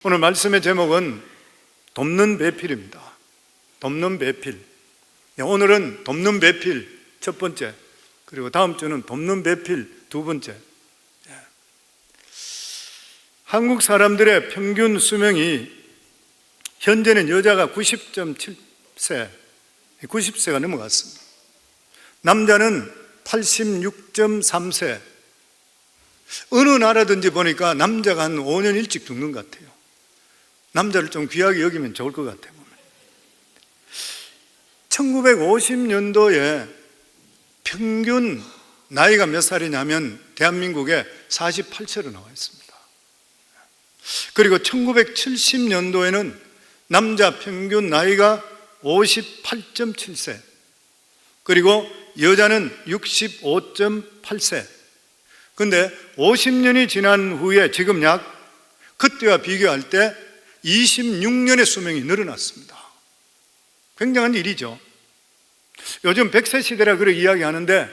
오늘 말씀의 제목은 돕는 배필입니다. 돕는 배필. 오늘은 돕는 배필 첫 번째, 그리고 다음 주는 돕는 배필 두 번째. 한국 사람들의 평균 수명이 현재는 여자가 90.7세, 90세가 넘어갔습니다. 남자는 86.3세. 어느 나라든지 보니까 남자가 한 5년 일찍 죽는 것 같아요. 남자를 좀 귀하게 여기면 좋을 것 같아요. 1950년도에 평균 나이가 몇 살이냐면 대한민국에 48세로 나와 있습니다. 그리고 1970년도에는 남자 평균 나이가 58.7세, 그리고 여자는 65.8세. 근데 50년이 지난 후에 지금 약 그때와 비교할 때 26년의 수명이 늘어났습니다. 굉장한 일이죠. 요즘 100세 시대라 그렇게 이야기하는데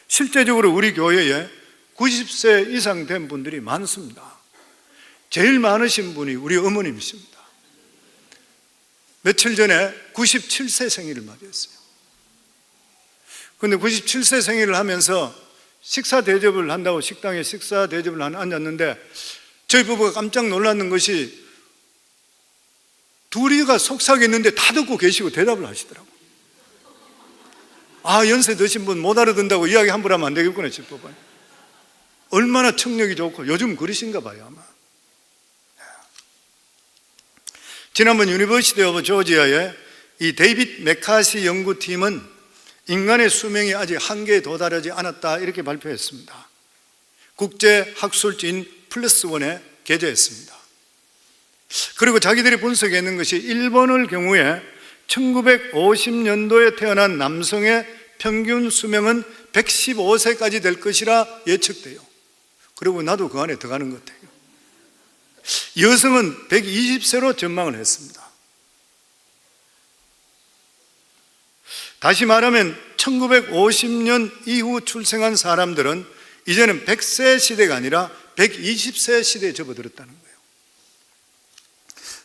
실제적으로 우리 교회에 90세 이상 된 분들이 많습니다. 제일 많으신 분이 우리 어머님이십니다. 며칠 전에 97세 생일을 맞이했어요. 그런데 97세 생일을 하면서 식사 대접을 한다고 식당에 식사 대접을 앉았는데 저희 부부가 깜짝 놀랐는 것이 둘이가 속삭였는데 다 듣고 계시고 대답을 하시더라고요. 아, 연세 드신 분 못 알아듣는다고 이야기 함부로 하면 안 되겠구나 싶어봐요. 얼마나 청력이 좋고 요즘 그러신가 봐요 아마. 지난번 유니버시티 오브 조지아의 이 데이빗 맥카시 연구팀은 인간의 수명이 아직 한계에 도달하지 않았다 이렇게 발표했습니다. 국제학술지인 플러스1에 게재했습니다. 그리고 자기들이 분석해낸 것이 일본의 경우에 1950년도에 태어난 남성의 평균 수명은 115세까지 될 것이라 예측돼요. 그리고 나도 그 안에 들어가는 것 같아요. 여성은 120세로 전망을 했습니다. 다시 말하면 1950년 이후 출생한 사람들은 이제는 100세 시대가 아니라 120세 시대에 접어들었다는 거예요.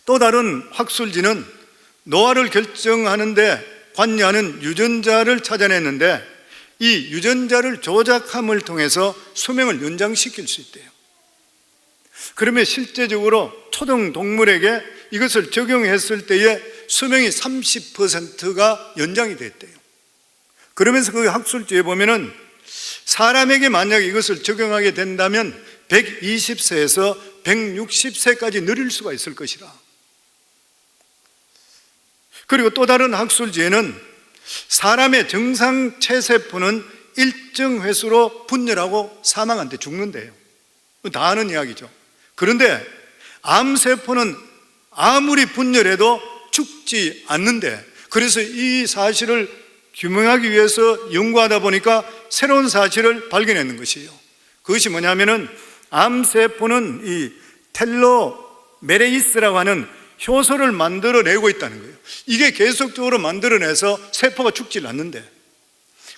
또 다른 학술지는 노화를 결정하는데 관여하는 유전자를 찾아냈는데 이 유전자를 조작함을 통해서 수명을 연장시킬 수 있대요. 그러면 실제적으로 초등 동물에게 이것을 적용했을 때의 수명이 30%가 연장이 됐대요. 그러면서 그 학술지에 보면은 사람에게 만약에 이것을 적용하게 된다면 120세에서 160세까지 늘릴 수가 있을 것이라. 그리고 또 다른 학술지에는 사람의 정상 체세포는 일정 횟수로 분열하고 사망한테 죽는데요. 다 아는 이야기죠. 그런데 암세포는 아무리 분열해도 죽지 않는데, 그래서 이 사실을 규명하기 위해서 연구하다 보니까 새로운 사실을 발견했는 것이에요. 그것이 뭐냐면은 암세포는 이 텔로메레이스라고 하는 효소를 만들어내고 있다는 거예요. 이게 계속적으로 만들어내서 세포가 죽질 않는데,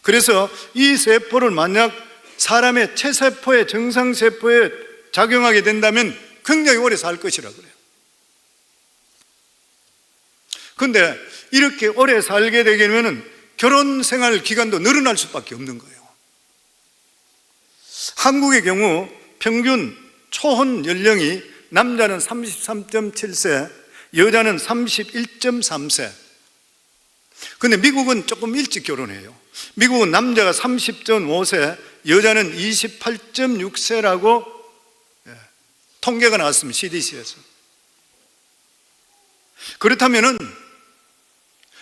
그래서 이 세포를 만약 사람의 체세포의 정상세포에 작용하게 된다면 굉장히 오래 살 것이라 그래요. 그런데 이렇게 오래 살게 되면 결혼 생활 기간도 늘어날 수밖에 없는 거예요. 한국의 경우 평균 초혼 연령이 남자는 33.7세, 여자는 31.3세. 근데 미국은 조금 일찍 결혼해요. 미국은 남자가 30.5세, 여자는 28.6세라고 통계가 나왔습니다. CDC에서. 그렇다면은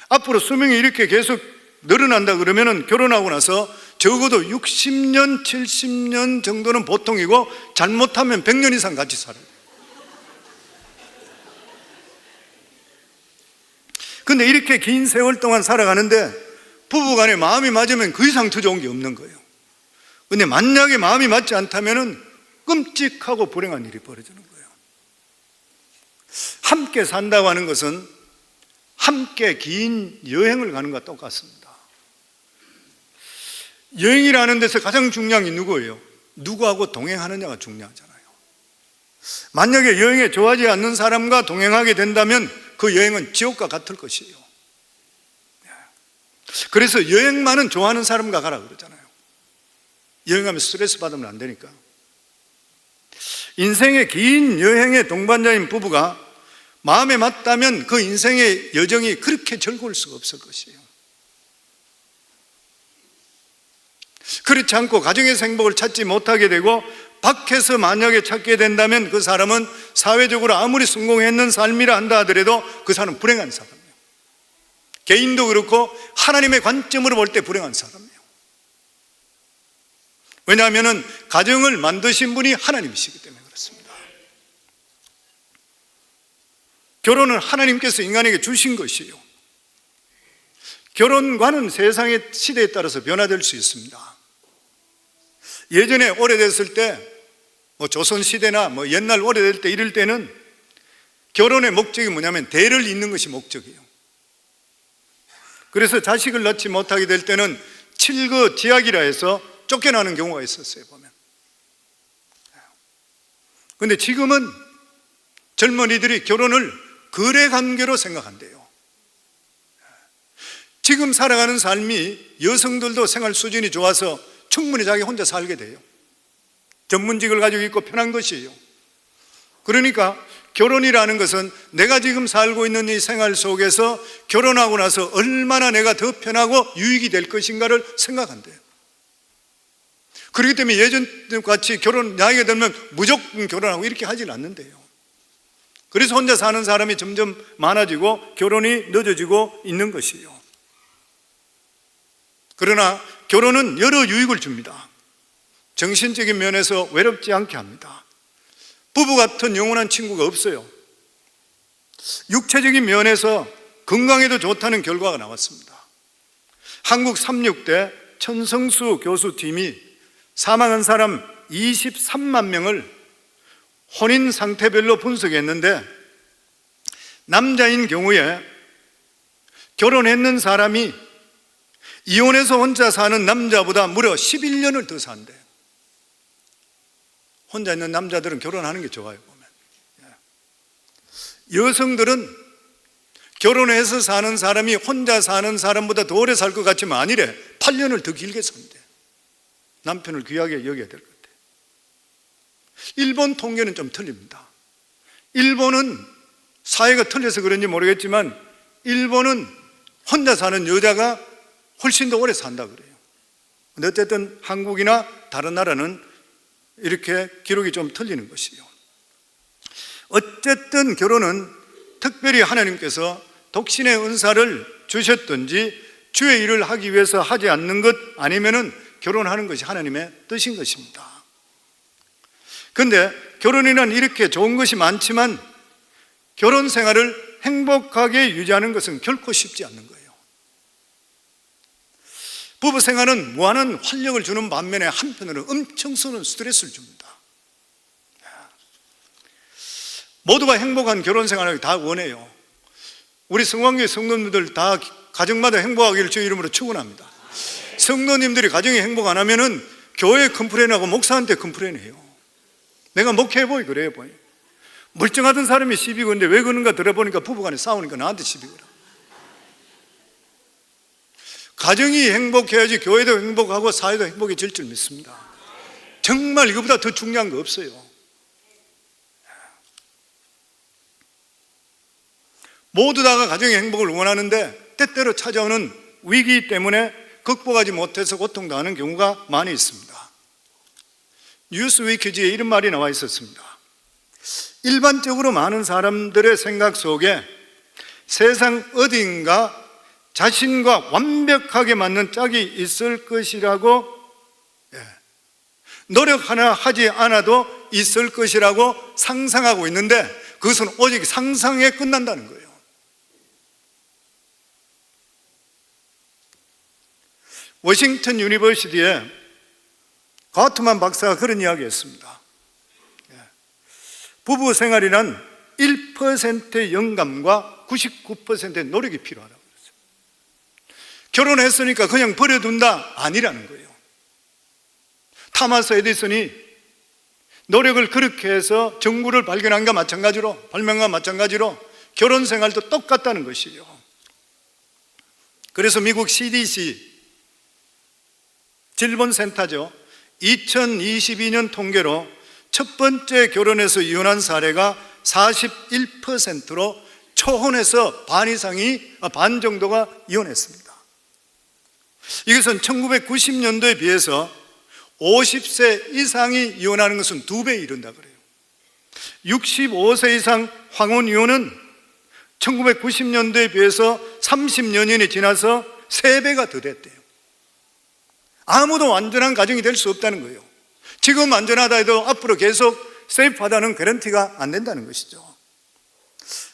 앞으로 수명이 이렇게 계속 늘어난다 그러면은 결혼하고 나서 적어도 60년, 70년 정도는 보통이고 잘못하면 100년 이상 같이 살아요. 근데 이렇게 긴 세월 동안 살아가는데 부부간에 마음이 맞으면 그 이상 더 좋은 게 없는 거예요. 근데 만약에 마음이 맞지 않다면은 끔찍하고 불행한 일이 벌어지는 거예요. 함께 산다고 하는 것은 함께 긴 여행을 가는 것과 똑같습니다. 여행이라는 데서 가장 중요한 게 누구예요? 누구하고 동행하느냐가 중요하잖아요. 만약에 여행에 좋아하지 않는 사람과 동행하게 된다면 그 여행은 지옥과 같을 것이에요. 그래서 여행만은 좋아하는 사람과 가라 그러잖아요. 여행하면 스트레스 받으면 안 되니까. 인생의 긴 여행의 동반자인 부부가 마음에 맞다면 그 인생의 여정이 그렇게 즐거울 수가 없을 것이에요. 그렇지 않고 가정에서 행복을 찾지 못하게 되고 밖에서 만약에 찾게 된다면 그 사람은 사회적으로 아무리 성공했는 삶이라 한다 하더라도 그 사람은 불행한 사람이에요. 개인도 그렇고 하나님의 관점으로 볼 때 불행한 사람이에요. 왜냐하면 가정을 만드신 분이 하나님이시기 때문에 그렇습니다. 결혼은 하나님께서 인간에게 주신 것이에요. 결혼과는 세상의 시대에 따라서 변화될 수 있습니다. 예전에 오래됐을 때 조선시대나 옛날 오래될 때 이럴 때는 결혼의 목적이 뭐냐면 대를 잇는 것이 목적이에요. 그래서 자식을 낳지 못하게 될 때는 칠거지약이라 해서 쫓겨나는 경우가 있었어요, 보면. 그런데 지금은 젊은이들이 결혼을 거래관계로 생각한대요. 지금 살아가는 삶이 여성들도 생활 수준이 좋아서 충분히 자기 혼자 살게 돼요. 전문직을 가지고 있고 편한 것이에요. 그러니까 결혼이라는 것은 내가 지금 살고 있는 이 생활 속에서 결혼하고 나서 얼마나 내가 더 편하고 유익이 될 것인가를 생각한대요. 그렇기 때문에 예전같이 결혼 나이가 들면 무조건 결혼하고 이렇게 하진 않는데요. 그래서 혼자 사는 사람이 점점 많아지고 결혼이 늦어지고 있는 것이에요. 그러나 결혼은 여러 유익을 줍니다. 정신적인 면에서 외롭지 않게 합니다. 부부 같은 영원한 친구가 없어요. 육체적인 면에서 건강에도 좋다는 결과가 나왔습니다. 한국 36대 천성수 교수팀이 사망한 사람 23만 명을 혼인 상태별로 분석했는데 남자인 경우에 결혼했는 사람이 이혼해서 혼자 사는 남자보다 무려 11년을 더 산대요. 혼자 있는 남자들은 결혼하는 게 좋아요, 보면. 여성들은 결혼해서 사는 사람이 혼자 사는 사람보다 더 오래 살 것 같지만 아니래. 8년을 더 길게 산대. 남편을 귀하게 여겨야 될 것 같아요. 일본 통계는 좀 틀립니다. 일본은 사회가 틀려서 그런지 모르겠지만 일본은 혼자 사는 여자가 훨씬 더 오래 산다 그래요. 근데 어쨌든 한국이나 다른 나라는 이렇게 기록이 좀 틀리는 것이에요. 어쨌든 결혼은 특별히 하나님께서 독신의 은사를 주셨든지 주의 일을 하기 위해서 하지 않는 것 아니면은 결혼하는 것이 하나님의 뜻인 것입니다. 그런데 결혼이란 이렇게 좋은 것이 많지만 결혼 생활을 행복하게 유지하는 것은 결코 쉽지 않는 거예요. 부부 생활은 무한한 활력을 주는 반면에 한편으로는 엄청 쏘는 스트레스를 줍니다. 모두가 행복한 결혼 생활을 다 원해요. 우리 성황교회 성도님들 다 가정마다 행복하기를 주의 이름으로 축원합니다. 성도님들이 가정이 행복 안 하면은 교회에 컴플레인하고 목사한테 컴플레인해요. 내가 목회해보이 그래요 보이. 멀쩡하던 사람이 시비 거는데 왜 그런가 들어보니까 부부간에 싸우니까 나한테 시비 걸어. 가정이 행복해야지 교회도 행복하고 사회도 행복해질 줄 믿습니다. 정말 이거보다 더 중요한 거 없어요. 모두 다가 가정의 행복을 원하는데 때때로 찾아오는 위기 때문에 극복하지 못해서 고통당하는 경우가 많이 있습니다. 뉴스위키지에 이런 말이 나와 있었습니다. 일반적으로 많은 사람들의 생각 속에 세상 어딘가 자신과 완벽하게 맞는 짝이 있을 것이라고, 노력 하나 하지 않아도 있을 것이라고 상상하고 있는데 그것은 오직 상상에 끝난다는 거예요. 워싱턴 유니버시티에 가트만 박사가 그런 이야기 했습니다. 부부 생활이란 1%의 영감과 99%의 노력이 필요하다고 그랬어요. 결혼했으니까 그냥 버려둔다? 아니라는 거예요. 타마스 에디슨이 노력을 그렇게 해서 정부를 발견한 것과 마찬가지로, 발명과 마찬가지로 결혼 생활도 똑같다는 것이에요. 그래서 미국 CDC 질본센터죠, 2022년 통계로 첫 번째 결혼해서 이혼한 사례가 41%로 초혼에서 반 정도가 이혼했습니다. 이것은 1990년도에 비해서 50세 이상이 이혼하는 것은 2배 이른다 그래요. 65세 이상 황혼 이혼은 1990년도에 비해서 30년이 지나서 3배가 더 됐대요. 아무도 완전한 가정이 될 수 없다는 거예요. 지금 안전하다 해도 앞으로 계속 세이프하다는 개런티가 안 된다는 것이죠.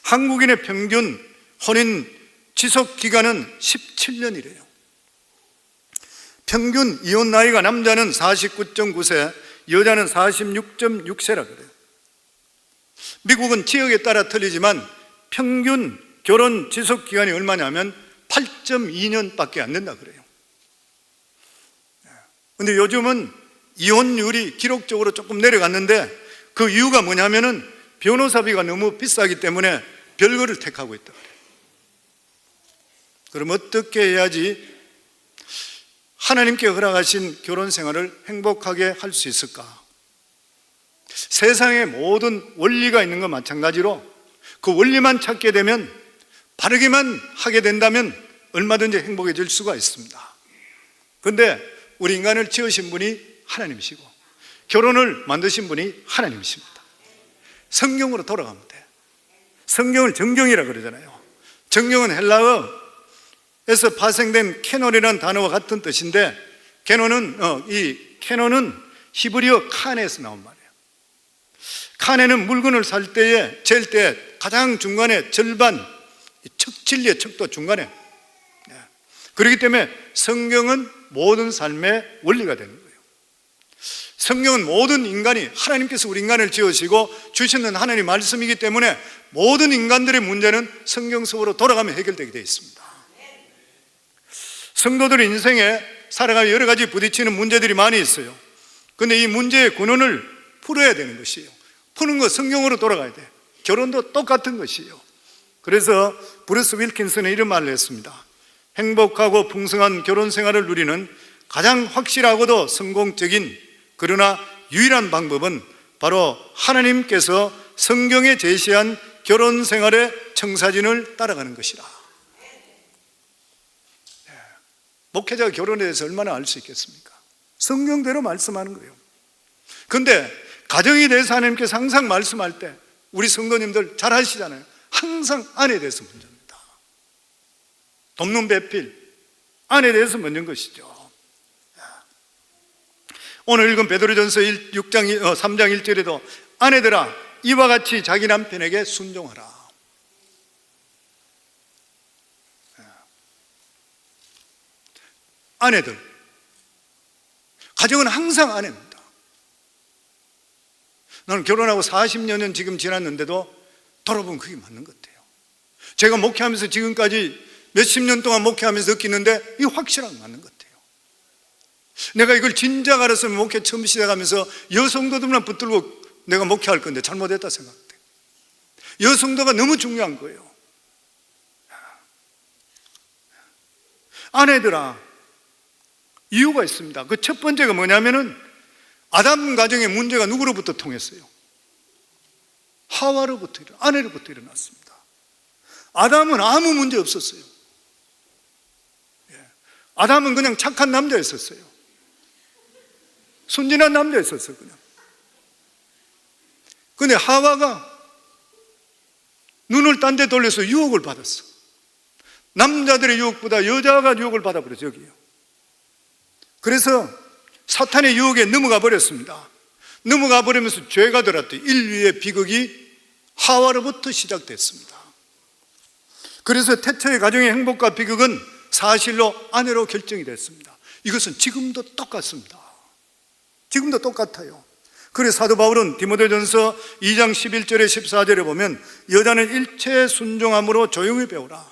한국인의 평균 혼인 지속 기간은 17년이래요. 평균 이혼 나이가 남자는 49.9세, 여자는 46.6세라 그래요. 미국은 지역에 따라 틀리지만 평균 결혼 지속 기간이 얼마냐면 8.2년밖에 안 된다 그래요. 그런데 요즘은 이혼율이 기록적으로 조금 내려갔는데 그 이유가 뭐냐면은 변호사비가 너무 비싸기 때문에 별거를 택하고 있다 그래요. 그럼 어떻게 해야지 하나님께 허락하신 결혼 생활을 행복하게 할 수 있을까? 세상에 모든 원리가 있는 것 마찬가지로 그 원리만 찾게 되면, 바르게만 하게 된다면 얼마든지 행복해질 수가 있습니다. 그런데 우리 인간을 지으신 분이 하나님이시고 결혼을 만드신 분이 하나님이십니다. 성경으로 돌아가면 돼. 성경을 정경이라 그러잖아요. 정경은 헬라어에서 파생된 캐논이라는 단어와 같은 뜻인데, 이 캐논은 히브리어 칸에서 나온 말이에요. 칸에는 물건을 살 때에, 잴 때 가장 중간에 절반, 척진리의 척도 중간에. 그렇기 때문에 성경은 모든 삶의 원리가 되는 거예요. 성경은 모든 인간이, 하나님께서 우리 인간을 지으시고 주시는 하나님 말씀이기 때문에 모든 인간들의 문제는 성경 속으로 돌아가면 해결되게 되어 있습니다. 성도들의 인생에 살아가며 여러 가지 부딪히는 문제들이 많이 있어요. 그런데 이 문제의 근원을 풀어야 되는 것이에요. 푸는 거 성경으로 돌아가야 돼. 결혼도 똑같은 것이에요. 그래서 브루스 윌킨슨은 이런 말을 했습니다. 행복하고 풍성한 결혼 생활을 누리는 가장 확실하고도 성공적인, 그러나 유일한 방법은 바로 하나님께서 성경에 제시한 결혼 생활의 청사진을 따라가는 것이라. 목회자가 결혼에 대해서 얼마나 알 수 있겠습니까? 성경대로 말씀하는 거예요. 그런데 가정에 대해서 하나님께서 항상 말씀할 때 우리 성도님들 잘 아시잖아요. 항상 아내에 대해서 먼저입니다. 돕는 배필, 아내에 대해서 먼저인 것이죠. 오늘 읽은 베드로전서 3장 1절에도 아내들아 이와 같이 자기 남편에게 순종하라. 아내들, 가정은 항상 아내입니다. 나는 결혼하고 40년 지금 지났는데도 돌아보면 그게 맞는 것 같아요. 제가 목회하면서 지금까지 몇십 년 동안 목회하면서 느끼는데 이게 확실하게 맞는 것 같아요. 내가 이걸 진작 알았으면 목회 처음 시작하면서 여성도들만 붙들고 내가 목회할 건데 잘못했다 생각해. 여성도가 너무 중요한 거예요. 아내들아, 이유가 있습니다. 그 첫 번째가 뭐냐면은 아담 가정의 문제가 누구로부터 통했어요? 하와로부터, 아내로부터 일어났습니다. 아담은 아무 문제 없었어요. 아담은 그냥 착한 남자였었어요. 순진한 남자였었어요, 그냥. 근데 하와가 눈을 딴 데 돌려서 유혹을 받았어. 남자들의 유혹보다 여자가 유혹을 받아버렸어요, 여기요. 그래서 사탄의 유혹에 넘어가 버렸습니다. 넘어가 버리면서 죄가 들었대. 인류의 비극이 하와로부터 시작됐습니다. 그래서 태초의 가정의 행복과 비극은 사실로 아내로 결정이 됐습니다. 이것은 지금도 똑같습니다. 지금도 똑같아요. 그래서 사도 바울은 디모데전서 2장 11절에 14절에 보면 여자는 일체에 순종함으로 조용히 배우라.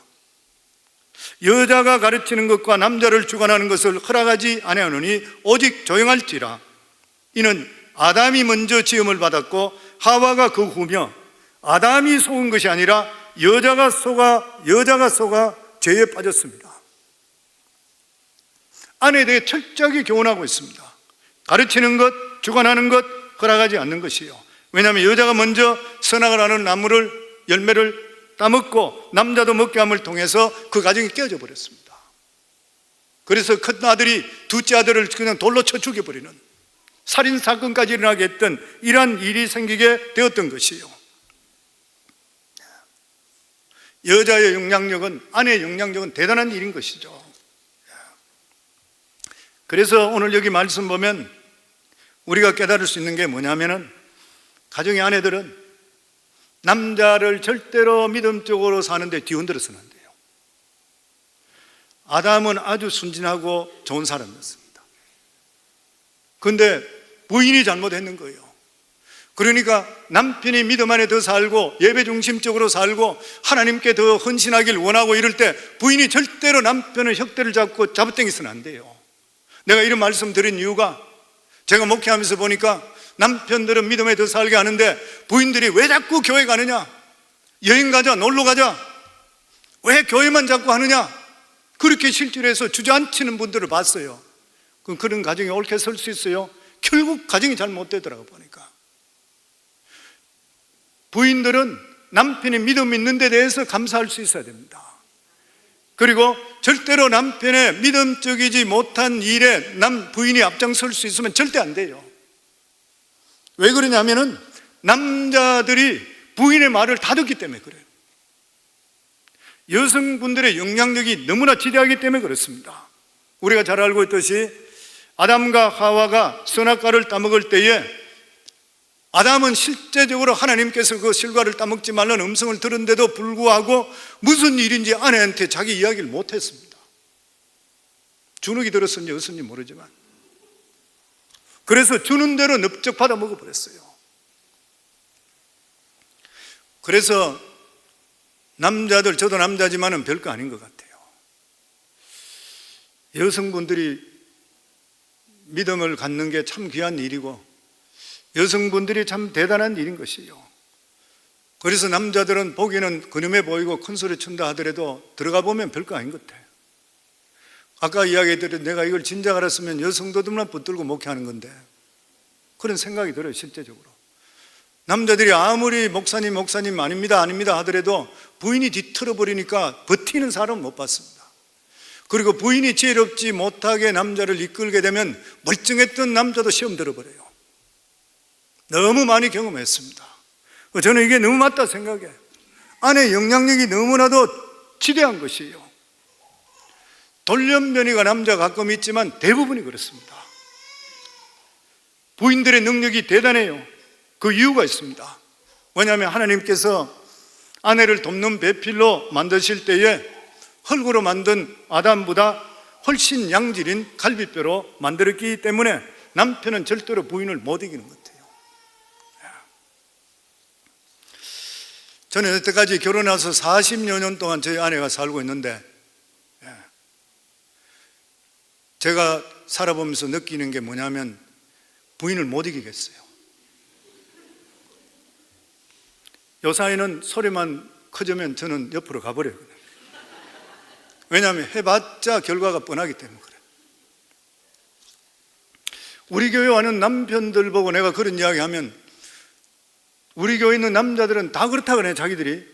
여자가 가르치는 것과 남자를 주관하는 것을 허락하지 아니하노니 오직 조용할지라. 이는 아담이 먼저 지음을 받았고 하와가 그 후며 아담이 속은 것이 아니라 여자가 속아 죄에 빠졌습니다. 아내에 대해 철저하게 교훈하고 있습니다. 가르치는 것, 주관하는 것, 허락하지 않는 것이요. 왜냐하면 여자가 먼저 선악을 하는 나무를 열매를 따먹고 남자도 먹게 함을 통해서 그 가정이 깨어져 버렸습니다. 그래서 큰 아들이 둘째 아들을 그냥 돌로 쳐 죽여버리는 살인사건까지 일어나게 했던 이러한 일이 생기게 되었던 것이요. 여자의 영향력은, 아내의 영향력은 대단한 일인 것이죠. 그래서 오늘 여기 말씀 보면 우리가 깨달을 수 있는 게 뭐냐면은, 가정의 아내들은 남자를 절대로 믿음적으로 사는데 뒤흔들어서는 안 돼요. 아담은 아주 순진하고 좋은 사람이었습니다. 그런데 부인이 잘못했는 거예요. 그러니까 남편이 믿음 안에 더 살고 예배 중심적으로 살고 하나님께 더 헌신하길 원하고 이럴 때 부인이 절대로 남편의 혁대를 잡고 잡아당겨서는 안 돼요. 내가 이런 말씀 드린 이유가, 제가 목회하면서 보니까 남편들은 믿음에 더 살게 하는데 부인들이 왜 자꾸 교회 가느냐, 여행 가자, 놀러 가자, 왜 교회만 자꾸 하느냐, 그렇게 실질해서 주저앉히는 분들을 봤어요. 그럼 그런 가정이 옳게 설 수 있어요? 결국 가정이 잘 못 되더라고 보니까. 부인들은 남편이 믿음 있는 데 대해서 감사할 수 있어야 됩니다. 그리고 절대로 남편의 믿음적이지 못한 일에 부인이 앞장설 수 있으면 절대 안 돼요. 왜 그러냐면은 남자들이 부인의 말을 다 듣기 때문에 그래요. 여성분들의 영향력이 너무나 지대하기 때문에 그렇습니다. 우리가 잘 알고 있듯이 아담과 하와가 선악과를 따먹을 때에 아담은 실제적으로 하나님께서 그 실과를 따먹지 말라는 음성을 들은데도 불구하고 무슨 일인지 아내한테 자기 이야기를 못했습니다. 주눅이 들었는지 어쩐지 모르지만, 그래서 주는 대로 넙적 받아 먹어버렸어요. 그래서 남자들, 저도 남자지만은 별거 아닌 것 같아요. 여성분들이 믿음을 갖는 게 참 귀한 일이고 여성분들이 참 대단한 일인 것이요. 그래서 남자들은 보기에는 근엄해 보이고 큰 소리 친다 하더라도 들어가 보면 별거 아닌 것 같아요. 아까 이야기했듯이 내가 이걸 진작 알았으면 여성도들만 붙들고 목회하는 건데, 그런 생각이 들어요. 실제적으로 남자들이 아무리 목사님 아닙니다 하더라도 부인이 뒤틀어버리니까 버티는 사람은 못 봤습니다. 그리고 부인이 지혜롭지 못하게 남자를 이끌게 되면 멀쩡했던 남자도 시험 들어버려요. 너무 많이 경험했습니다. 저는 이게 너무 맞다 생각해요. 아내의 영향력이 너무나도 지대한 것이에요. 돌연변이가 남자가 가끔 있지만 대부분이 그렇습니다. 부인들의 능력이 대단해요. 그 이유가 있습니다. 왜냐하면 하나님께서 아내를 돕는 배필로 만드실 때에 흙으로 만든 아담보다 훨씬 양질인 갈비뼈로 만들었기 때문에 남편은 절대로 부인을 못 이기는 것 같아요. 저는 여태까지 결혼해서 40여 년 동안 저희 아내가 살고 있는데, 제가 살아보면서 느끼는 게 뭐냐면 부인을 못 이기겠어요. 요 사이는 소리만 커지면 저는 옆으로 가버려요. 왜냐하면 해봤자 결과가 뻔하기 때문에 그래요. 우리 교회 와는 남편들 보고 내가 그런 이야기 하면 우리 교회 있는 남자들은 다 그렇다 그래요. 자기들이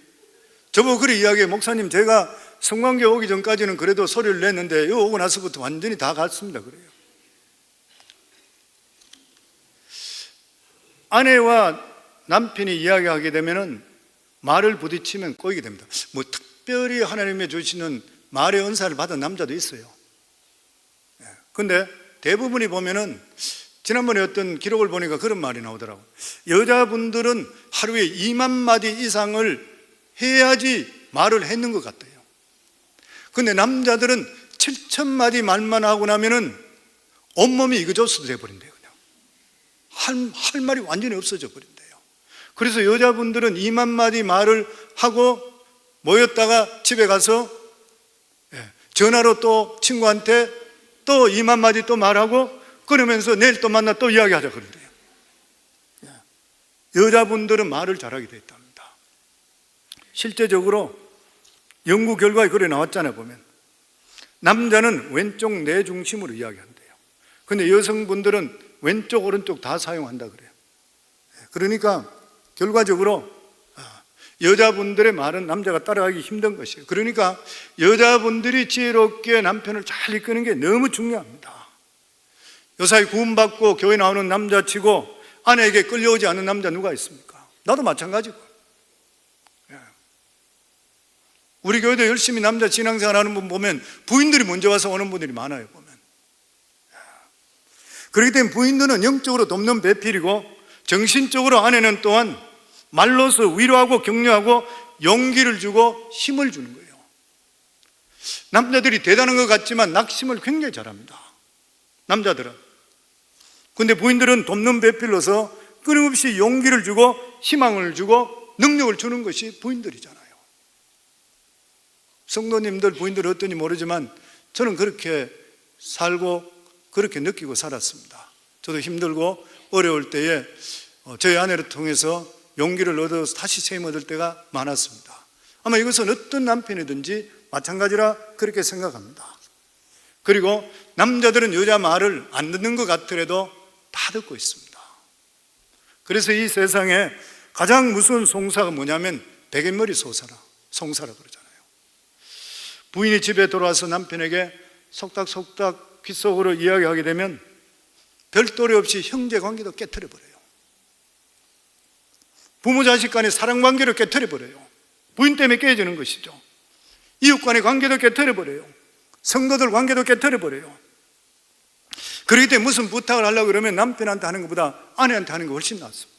저보고 그래 이야기해. 목사님, 제가 성관계 오기 전까지는 그래도 소리를 냈는데 요 오고 나서부터 완전히 다 갔습니다 그래요. 아내와 남편이 이야기하게 되면은 말을 부딪히면 꼬이게 됩니다. 뭐 특별히 하나님의 주시는 말의 은사를 받은 남자도 있어요. 근데 대부분이 보면은 지난번에 어떤 기록을 보니까 그런 말이 나오더라고요. 여자분들은 하루에 2만 마디 이상을 해야지 말을 했는 것 같아요. 근데 남자들은 7천 마디 말만 하고 나면은 온몸이 이거저거 돼버린대요. 그냥 할 말이 완전히 없어져 버린대요. 그래서 여자분들은 2만 마디 말을 하고 모였다가 집에 가서 전화로 또 친구한테 또 2만 마디 또 말하고 그러면서 내일 또 만나 또 이야기하자 그런대요. 여자분들은 말을 잘하게 되어 있답니다. 실제적으로 연구 결과에 그래 나왔잖아요. 보면 남자는 왼쪽 내 중심으로 이야기한대요. 근데 여성분들은 왼쪽 오른쪽 다 사용한다 그래요. 그러니까 결과적으로 여자분들의 말은 남자가 따라가기 힘든 것이에요. 그러니까 여자분들이 지혜롭게 남편을 잘 이끄는 게 너무 중요합니다. 요사이 구원받고 교회 나오는 남자치고 아내에게 끌려오지 않는 남자 누가 있습니까? 나도 마찬가지고. 우리 교회도 열심히 남자 신앙생활 하는 분 보면 부인들이 먼저 와서 오는 분들이 많아요. 보면. 그렇기 때문에 부인들은 영적으로 돕는 배필이고 정신적으로 아내는 또한 말로서 위로하고 격려하고 용기를 주고 힘을 주는 거예요. 남자들이 대단한 것 같지만 낙심을 굉장히 잘합니다. 남자들은. 근데 부인들은 돕는 배필로서 끊임없이 용기를 주고 희망을 주고 능력을 주는 것이 부인들이잖아요. 성도님들 부인들 어떤지 모르지만 저는 그렇게 살고 그렇게 느끼고 살았습니다. 저도 힘들고 어려울 때에 저희 아내를 통해서 용기를 얻어서 다시 셈 얻을 때가 많았습니다. 아마 이것은 어떤 남편이든지 마찬가지라 그렇게 생각합니다. 그리고 남자들은 여자 말을 안 듣는 것 같더라도 다 듣고 있습니다. 그래서 이 세상에 가장 무서운 송사가 뭐냐면 베갯머리 송사라 그러잖아요. 부인이 집에 돌아와서 남편에게 속닥속닥 귓속으로 이야기하게 되면 별도리 없이 형제관계도 깨트려버려요. 부모 자식 간의 사랑관계를 깨트려버려요. 부인 때문에 깨지는 것이죠. 이웃 간의 관계도 깨트려버려요. 성도들 관계도 깨트려버려요. 그렇기 때문에 무슨 부탁을 하려고 그러면 남편한테 하는 것보다 아내한테 하는 게 훨씬 낫습니다.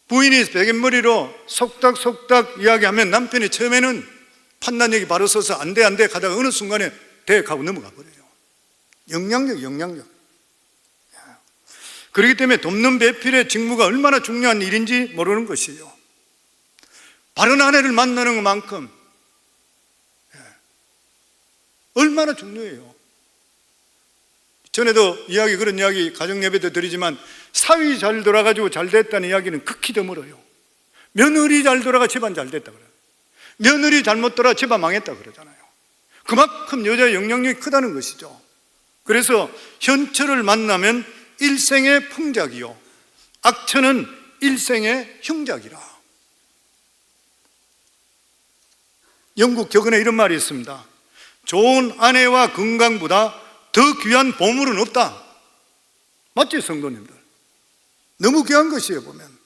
부인이 베갯머리로 속닥속닥 이야기하면 남편이 처음에는 판단력이 바로 서서 안 돼 가다가 어느 순간에 대하고 넘어가 버려요. 영향력. 그렇기 때문에 돕는 배필의 직무가 얼마나 중요한 일인지 모르는 것이에요. 바른 아내를 만나는 것만큼 얼마나 중요해요. 전에도 그런 이야기 가정 예배도 드리지만 사위 잘 돌아가지고 잘 됐다는 이야기는 극히 드물어요. 며느리 잘 돌아가 집안 잘 됐다 그래요. 며느리 잘못 돌아 집안 망했다 그러잖아요. 그만큼 여자의 영향력이 크다는 것이죠. 그래서 현처를 만나면 일생의 풍작이요 악처는 일생의 흉작이라. 영국 격언에 이런 말이 있습니다. 좋은 아내와 건강보다 더 귀한 보물은 없다. 맞지 성도님들? 너무 귀한 것이에요. 보면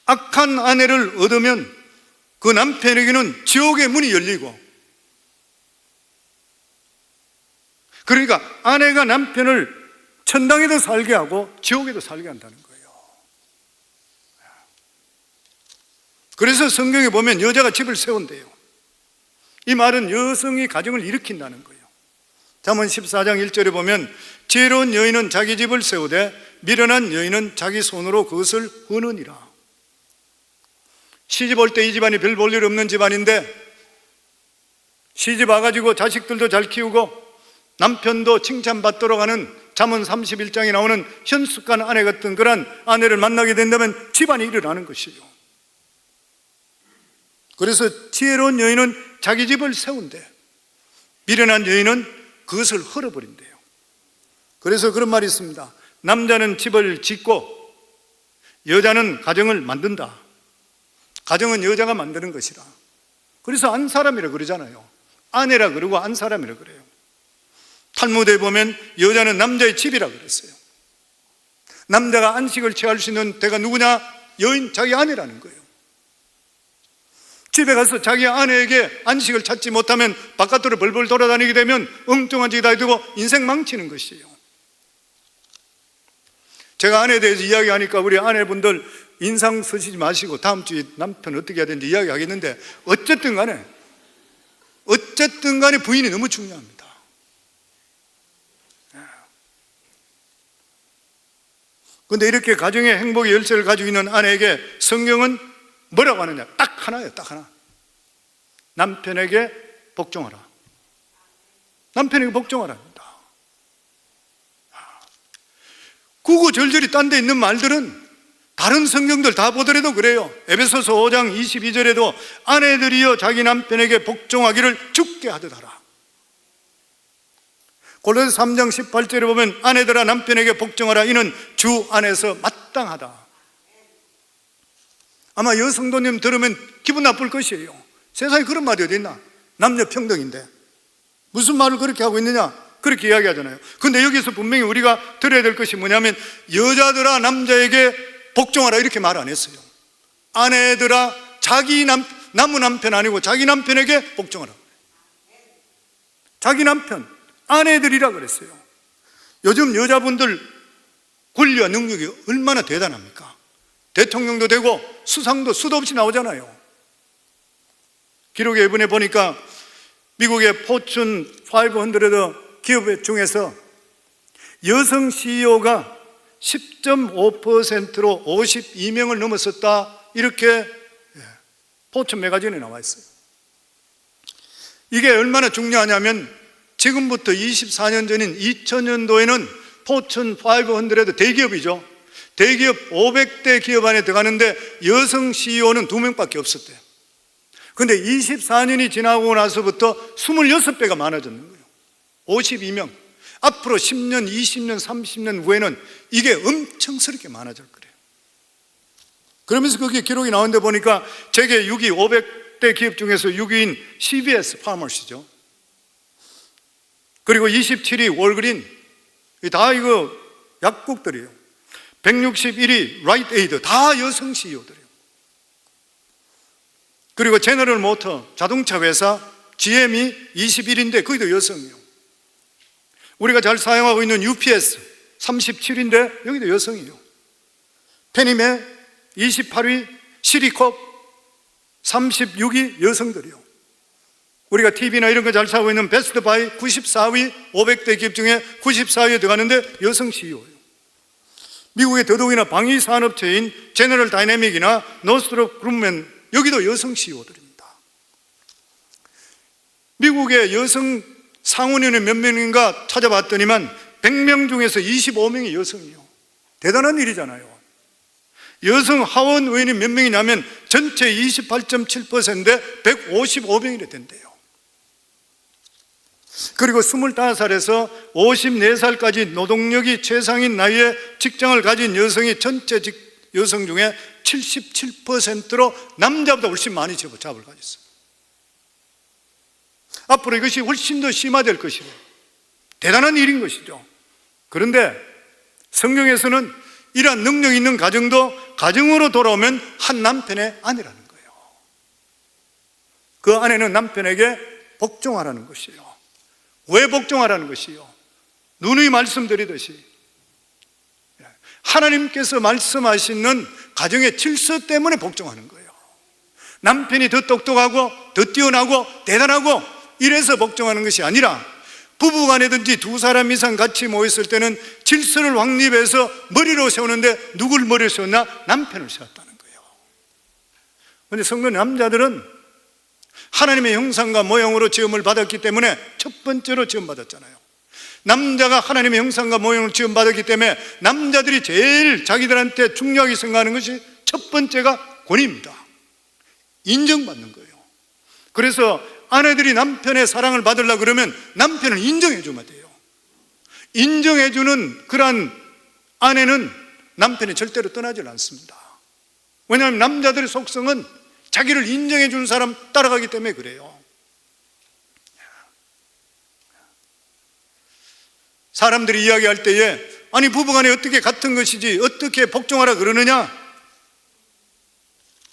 악한 아내를 얻으면 그 남편에게는 지옥의 문이 열리고, 그러니까 아내가 남편을 천당에도 살게 하고 지옥에도 살게 한다는 거예요. 그래서 성경에 보면 여자가 집을 세운대요. 이 말은 여성이 가정을 일으킨다는 거예요. 잠언 14장 1절에 보면 지혜로운 여인은 자기 집을 세우되 미련한 여인은 자기 손으로 그것을 흐느니라. 시집 올 때 이 집안이 별 볼 일 없는 집안인데 시집 와가지고 자식들도 잘 키우고 남편도 칭찬받도록 하는 잠언 31장에 나오는 현숙한 아내 같은 그런 아내를 만나게 된다면 집안이 일어나는 것이에요. 그래서 지혜로운 여인은 자기 집을 세운대, 미련한 여인은 그것을 헐어버린대요. 그래서 그런 말이 있습니다. 남자는 집을 짓고 여자는 가정을 만든다. 가정은 여자가 만드는 것이라. 그래서 안 사람이라 그러잖아요. 아내라 그러고 안 사람이라 그래요. 탈무드에 보면 여자는 남자의 집이라 그랬어요. 남자가 안식을 취할 수 있는 데가 누구냐? 여인, 자기 아내라는 거예요. 집에 가서 자기 아내에게 안식을 찾지 못하면 바깥으로 벌벌 돌아다니게 되면 엉뚱한 짓이 다 되고 인생 망치는 것이에요. 제가 아내에 대해서 이야기하니까 우리 아내분들 인상 쓰시지 마시고 다음 주에 남편 어떻게 해야 되는지 이야기하겠는데, 어쨌든 간에 부인이 너무 중요합니다. 그런데 이렇게 가정의 행복의 열쇠를 가지고 있는 아내에게 성경은 뭐라고 하느냐? 딱 하나예요. 딱 하나. 남편에게 복종하라. 남편에게 복종하랍니다. 구구절절히 딴 데 있는 말들은 다른 성경들 다 보더라도 그래요. 에베소서 5장 22절에도 아내들이여 자기 남편에게 복종하기를 주께 하듯 하라. 골로새 3장 18절에 보면 아내들아 남편에게 복종하라. 이는 주 안에서 마땅하다. 아마 여성도님 들으면 기분 나쁠 것이에요. 세상에 그런 말이 어디 있나? 남녀 평등인데 무슨 말을 그렇게 하고 있느냐? 그렇게 이야기하잖아요. 근데 여기서 분명히 우리가 들어야 될 것이 뭐냐면 여자들아 남자에게 복종하라 이렇게 말 안 했어요. 아내들아 자기 남의 남편 아니고 자기 남편에게 복종하라. 자기 남편, 아내들이라 그랬어요. 요즘 여자분들 권리와 능력이 얼마나 대단합니까? 대통령도 되고 수상도 수도 없이 나오잖아요. 기록에 이번에 보니까 미국의 포춘 500 기업 중에서 여성 CEO가 10.5%로 52명을 넘었었다. 이렇게 포춘 매거진에 나와 있어요. 이게 얼마나 중요하냐면 지금부터 24년 전인 2000년도에는 포춘 500 대기업이죠. 대기업 500대 기업 안에 들어가는데 여성 CEO는 2명밖에 없었대요. 근데 24년이 지나고 나서부터 26배가 많아졌는 거예요. 52명. 앞으로 10년, 20년, 30년 후에는 이게 엄청스럽게 많아질 거예요. 그러면서 거기에 기록이 나오는데 보니까 세계 6위 500대 기업 중에서 6위인 CVS 파머스죠. 그리고 27위 월그린. 다 이거 약국들이에요. 161위 라이트 에이드. 다 여성 CEO들이에요. 그리고 제너럴 모터 자동차 회사 GM이 21인데 거기도 여성이에요. 우리가 잘 사용하고 있는 UPS 37인데 여기도 여성이에요. 페니메 28위, 시리콥 36위 여성들이요. 우리가 TV나 이런 거 잘 사고 있는 베스트바이 94위, 500대 기업 중에 94위에 들어가는데 여성 CEO예요. 미국의 더더욱이나 방위산업체인 제너럴 다이내믹이나 노스트롭 그룹맨 여기도 여성 CEO들입니다. 미국의 여성 상원의원이 몇 명인가 찾아봤더니만 100명 중에서 25명이 여성이에요. 대단한 일이잖아요. 여성 하원 의원이 몇 명이냐면 전체 28.7%인데 155명이나 된대요. 그리고 25살에서 54살까지 노동력이 최상인 나이에 직장을 가진 여성이 전체 여성 중에 77%로 남자보다 훨씬 많이 잡을 가졌어요. 앞으로 이것이 훨씬 더 심화될 것이고 대단한 일인 것이죠. 그런데 성경에서는 이러한 능력 있는 가정도 가정으로 돌아오면 한 남편의 아내라는 거예요. 그 아내는 남편에게 복종하라는 것이에요. 왜 복종하라는 것이요? 누누이 말씀드리듯이 하나님께서 말씀하시는 가정의 질서 때문에 복종하는 거예요. 남편이 더 똑똑하고 더 뛰어나고 대단하고 이래서 복종하는 것이 아니라 부부간에든지 두 사람 이상 같이 모였을 때는 질서를 확립해서 머리로 세우는데 누굴 머리로 세웠나? 남편을 세웠다는 거예요. 그런데 성도 남자들은 하나님의 형상과 모형으로 지음을 받았기 때문에 첫 번째로 지음받았잖아요. 남자가 하나님의 형상과 모형으로 지음받았기 때문에 남자들이 제일 자기들한테 중요하게 생각하는 것이 첫 번째가 권위입니다. 인정받는 거예요. 그래서 아내들이 남편의 사랑을 받으려고 그러면 남편을 인정해 주면 돼요. 인정해 주는 그러한 아내는 남편이 절대로 떠나질 않습니다. 왜냐하면 남자들의 속성은 자기를 인정해 주는 사람 따라가기 때문에 그래요. 사람들이 이야기할 때에 아니 부부간에 어떻게 같은 것이지 어떻게 복종하라 그러느냐?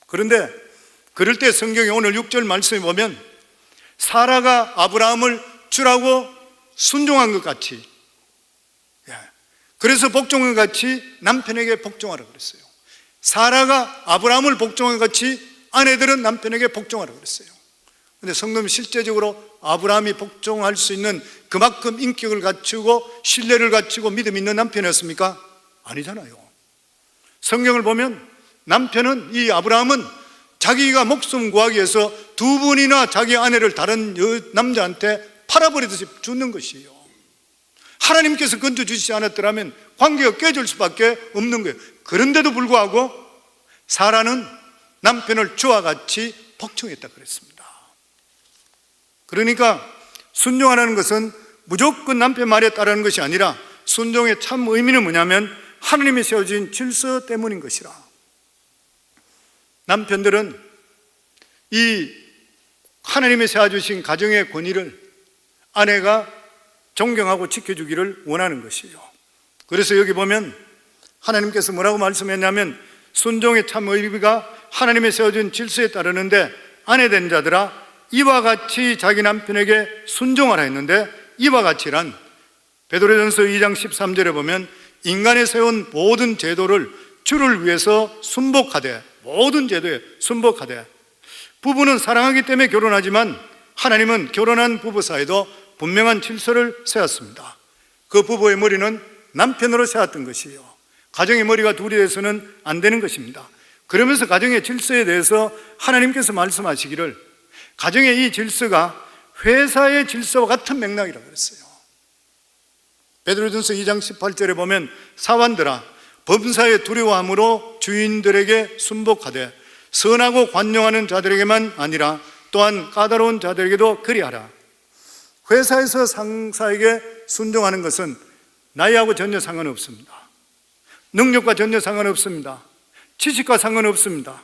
그런데 그럴 때 성경에 오늘 6절 말씀에 보면 사라가 아브라함을 주라고 순종한 것 같이 그래서 복종한 것 같이 남편에게 복종하라 그랬어요. 사라가 아브라함을 복종한 것 같이 아내들은 남편에게 복종하라 그랬어요. 그런데 성도는 실제적으로 아브라함이 복종할 수 있는 그만큼 인격을 갖추고 신뢰를 갖추고 믿음 있는 남편이었습니까? 아니잖아요. 성경을 보면 남편은 이 아브라함은 자기가 목숨 구하기 위해서 두 번이나 자기 아내를 다른 남자한테 팔아버리듯이 죽는 것이에요. 하나님께서 건져주시지 않았더라면 관계가 깨질 수밖에 없는 거예요. 그런데도 불구하고 사라는 남편을 주와 같이 복종했다 그랬습니다. 그러니까 순종하라는 것은 무조건 남편 말에 따르는 것이 아니라 순종의 참 의미는 뭐냐면 하나님이 세워진 질서 때문인 것이라. 남편들은 이 하나님이 세워주신 가정의 권위를 아내가 존경하고 지켜주기를 원하는 것이에요. 그래서 여기 보면 하나님께서 뭐라고 말씀했냐면 순종의 참 의미가 하나님이 세워준 질서에 따르는데 아내된 자들아 이와 같이 자기 남편에게 순종하라 했는데 이와 같이란 베드로전서 2장 13절에 보면 인간이 세운 모든 제도를 주를 위해서 순복하되, 모든 제도에 순복하되, 부부는 사랑하기 때문에 결혼하지만 하나님은 결혼한 부부 사이도 분명한 질서를 세웠습니다. 그 부부의 머리는 남편으로 세웠던 것이에요. 가정의 머리가 둘이 돼서는 안 되는 것입니다. 그러면서 가정의 질서에 대해서 하나님께서 말씀하시기를 가정의 이 질서가 회사의 질서와 같은 맥락이라고 그랬어요. 베드로전서 2장 18절에 보면 사환들아 범사에 두려워함으로 주인들에게 순복하되 선하고 관용하는 자들에게만 아니라 또한 까다로운 자들에게도 그리하라. 회사에서 상사에게 순종하는 것은 나이하고 전혀 상관없습니다. 능력과 전혀 상관없습니다. 지식과 상관없습니다.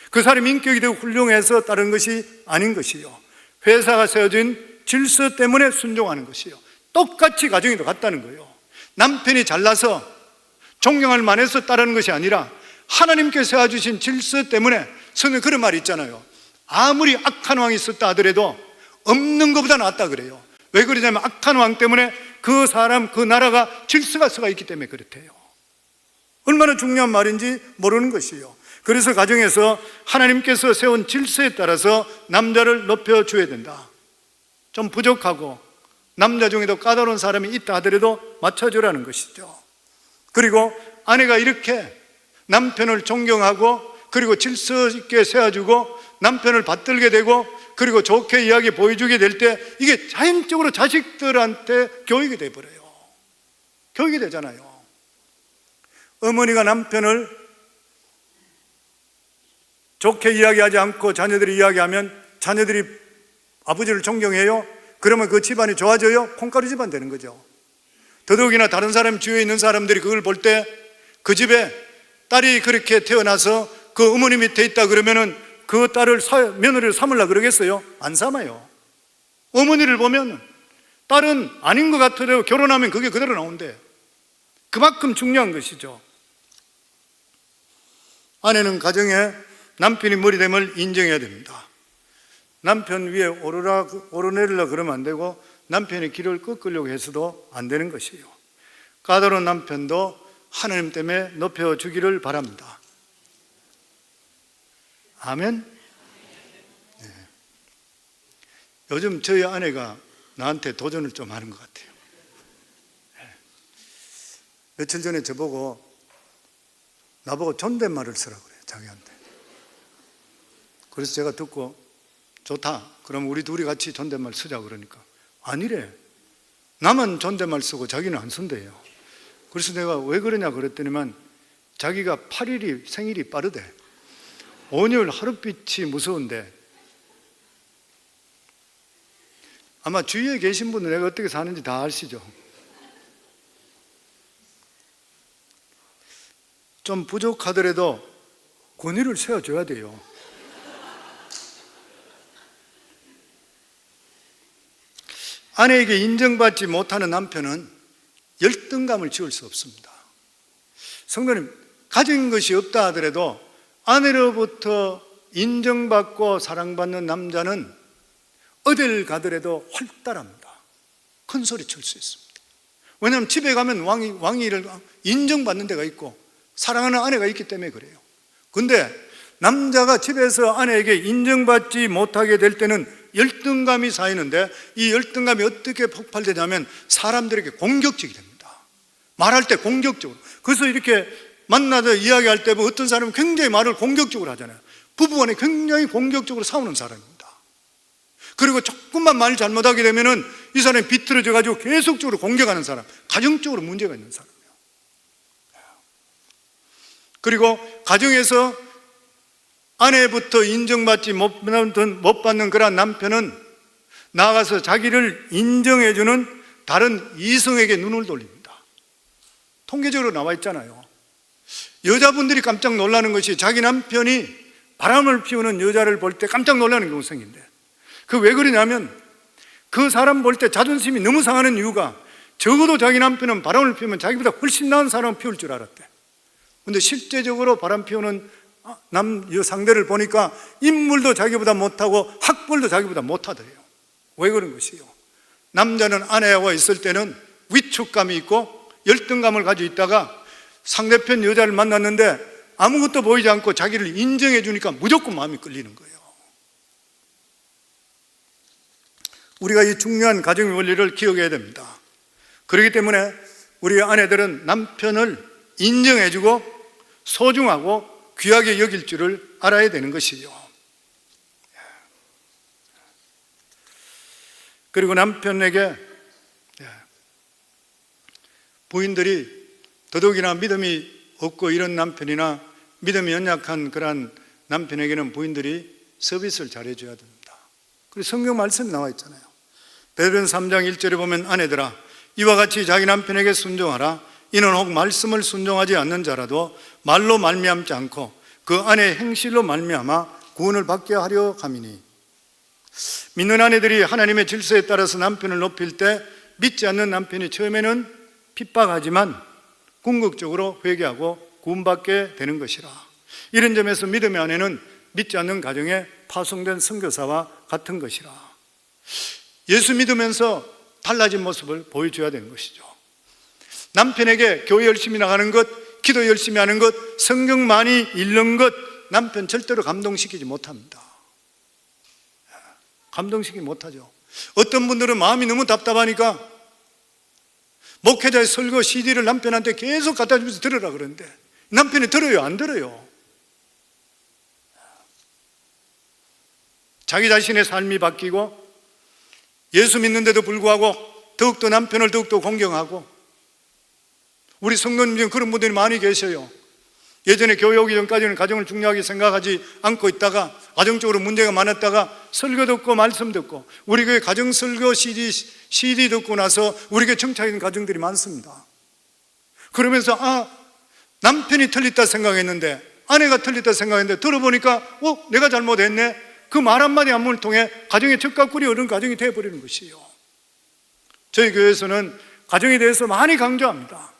그 사람이 인격이 되고 훌륭해서 따르는 것이 아닌 것이요, 회사가 세워진 질서 때문에 순종하는 것이요, 똑같이 가정에도 같다는 거예요. 남편이 잘나서 존경할 만해서 따르는 것이 아니라 하나님께서 세워주신 질서 때문에. 성경에 그런 말이 있잖아요. 아무리 악한 왕이 있었다 하더라도 없는 것보다 낫다 그래요. 왜 그러냐면 악한 왕 때문에 그 사람, 그 나라가 질서가 서가 있기 때문에 그렇대요. 얼마나 중요한 말인지 모르는 것이에요. 그래서 가정에서 하나님께서 세운 질서에 따라서 남자를 높여줘야 된다. 좀 부족하고 남자 중에도 까다로운 사람이 있다 하더라도 맞춰주라는 것이죠. 그리고 아내가 이렇게 남편을 존경하고 그리고 질서 있게 세워주고 남편을 받들게 되고 그리고 좋게 이야기 보여주게 될 때 이게 자연적으로 자식들한테 교육이 돼버려요. 교육이 되잖아요. 어머니가 남편을 좋게 이야기하지 않고 자녀들이 이야기하면 자녀들이 아버지를 존경해요? 그러면 그 집안이 좋아져요? 콩가루 집안 되는 거죠. 더더욱이나 다른 사람 주위에 있는 사람들이 그걸 볼 때 그 집에 딸이 그렇게 태어나서 그 어머니 밑에 있다 그러면은 그 딸을 며느리를 삼으려고 그러겠어요? 안 삼아요. 어머니를 보면 딸은 아닌 것 같아도 결혼하면 그게 그대로 나온대. 그만큼 중요한 것이죠. 아내는 가정에 남편이 머리됨을 인정해야 됩니다. 남편 위에 오르내리려 그러면 안 되고 남편의 길을 꺾으려고 해서도 안 되는 것이에요. 까다로운 남편도 하나님 때문에 높여주기를 바랍니다. 아멘. 네. 요즘 저희 아내가 나한테 도전을 좀 하는 것 같아요. 네. 며칠 전에 나보고 존댓말을 쓰라고 그래요, 자기한테. 그래서 제가 듣고 좋다, 그럼 우리 둘이 같이 존댓말 쓰자 그러니까 아니래. 나만 존댓말 쓰고 자기는 안 쓴대요. 그래서 내가 왜 그러냐 그랬더니만 자기가 8일이 생일이 빠르대. 온열 하룻빛이 무서운데 아마 주위에 계신 분은 내가 어떻게 사는지 다 아시죠? 좀 부족하더라도 권위를 세워줘야 돼요. 아내에게 인정받지 못하는 남편은 열등감을 지울 수 없습니다. 성도님, 가진 것이 없다 하더라도 아내로부터 인정받고 사랑받는 남자는 어딜 가더라도 활달합니다. 큰 소리 칠 수 있습니다. 왜냐하면 집에 가면 왕위를 인정받는 데가 있고 사랑하는 아내가 있기 때문에 그래요. 근데 남자가 집에서 아내에게 인정받지 못하게 될 때는 열등감이 쌓이는데 이 열등감이 어떻게 폭발되냐면 사람들에게 공격적이 됩니다. 말할 때 공격적으로. 그래서 이렇게 만나서 이야기할 때 어떤 사람은 굉장히 말을 공격적으로 하잖아요. 부부간에 굉장히 공격적으로 싸우는 사람입니다. 그리고 조금만 말 잘못하게 되면은 이 사람이 비틀어져 가지고 계속적으로 공격하는 사람, 가정적으로 문제가 있는 사람이에요. 그리고 가정에서 아내부터 인정받지 못 받는 그런 남편은 나아가서 자기를 인정해주는 다른 이성에게 눈을 돌립니다. 통계적으로 나와 있잖아요. 여자분들이 깜짝 놀라는 것이 자기 남편이 바람을 피우는 여자를 볼 때 깜짝 놀라는 경우가 생긴대. 그 왜 그러냐면 그 사람 볼 때 자존심이 너무 상하는 이유가 적어도 자기 남편은 바람을 피우면 자기보다 훨씬 나은 사람을 피울 줄 알았대. 근데 실제적으로 바람 피우는 상대를 보니까 인물도 자기보다 못하고 학벌도 자기보다 못하더래요. 왜 그런 것이요? 남자는 아내하고 있을 때는 위축감이 있고 열등감을 가지고 있다가 상대편 여자를 만났는데 아무것도 보이지 않고 자기를 인정해 주니까 무조건 마음이 끌리는 거예요. 우리가 이 중요한 가정의 원리를 기억해야 됩니다. 그렇기 때문에 우리 아내들은 남편을 인정해 주고 소중하고 귀하게 여길 줄을 알아야 되는 것이요. 그리고 남편에게 부인들이 더더욱이나 믿음이 없고 이런 남편이나 믿음이 연약한 그러한 남편에게는 부인들이 서비스를 잘해줘야 됩니다. 그리고 성경 말씀이 나와 있잖아요. 베드로전 3장 1절에 보면 아내들아 이와 같이 자기 남편에게 순종하라. 이는 혹 말씀을 순종하지 않는 자라도 말로 말미암지 않고 그 아내의 행실로 말미암아 구원을 받게 하려 함이니. 믿는 아내들이 하나님의 질서에 따라서 남편을 높일 때 믿지 않는 남편이 처음에는 핍박하지만 궁극적으로 회개하고 구원받게 되는 것이라. 이런 점에서 믿음의 아내는 믿지 않는 가정에 파송된 선교사와 같은 것이라. 예수 믿으면서 달라진 모습을 보여줘야 되는 것이죠. 남편에게 교회 열심히 나가는 것, 기도 열심히 하는 것, 성경 많이 읽는 것, 남편 절대로 감동시키지 못합니다. 감동시키지 못하죠. 어떤 분들은 마음이 너무 답답하니까 목회자의 설교 CD를 남편한테 계속 갖다 주면서 들으라 그러는데 남편이 들어요? 안 들어요? 자기 자신의 삶이 바뀌고 예수 믿는데도 불구하고 더욱더 남편을 더욱더 공경하고, 우리 성도님 중에 그런 분들이 많이 계셔요. 예전에 교회 오기 전까지는 가정을 중요하게 생각하지 않고 있다가 가정적으로 문제가 많았다가 설교 듣고 말씀 듣고 우리 교회 가정 설교 CD 듣고 나서 우리 교회 정착된 가정들이 많습니다. 그러면서 남편이 틀렸다 생각했는데, 아내가 틀렸다 생각했는데 들어보니까 내가 잘못했네. 그 말 한마디 한문을 통해 가정의 적각꿀이 오른 가정이 되어버리는 것이에요. 저희 교회에서는 가정에 대해서 많이 강조합니다.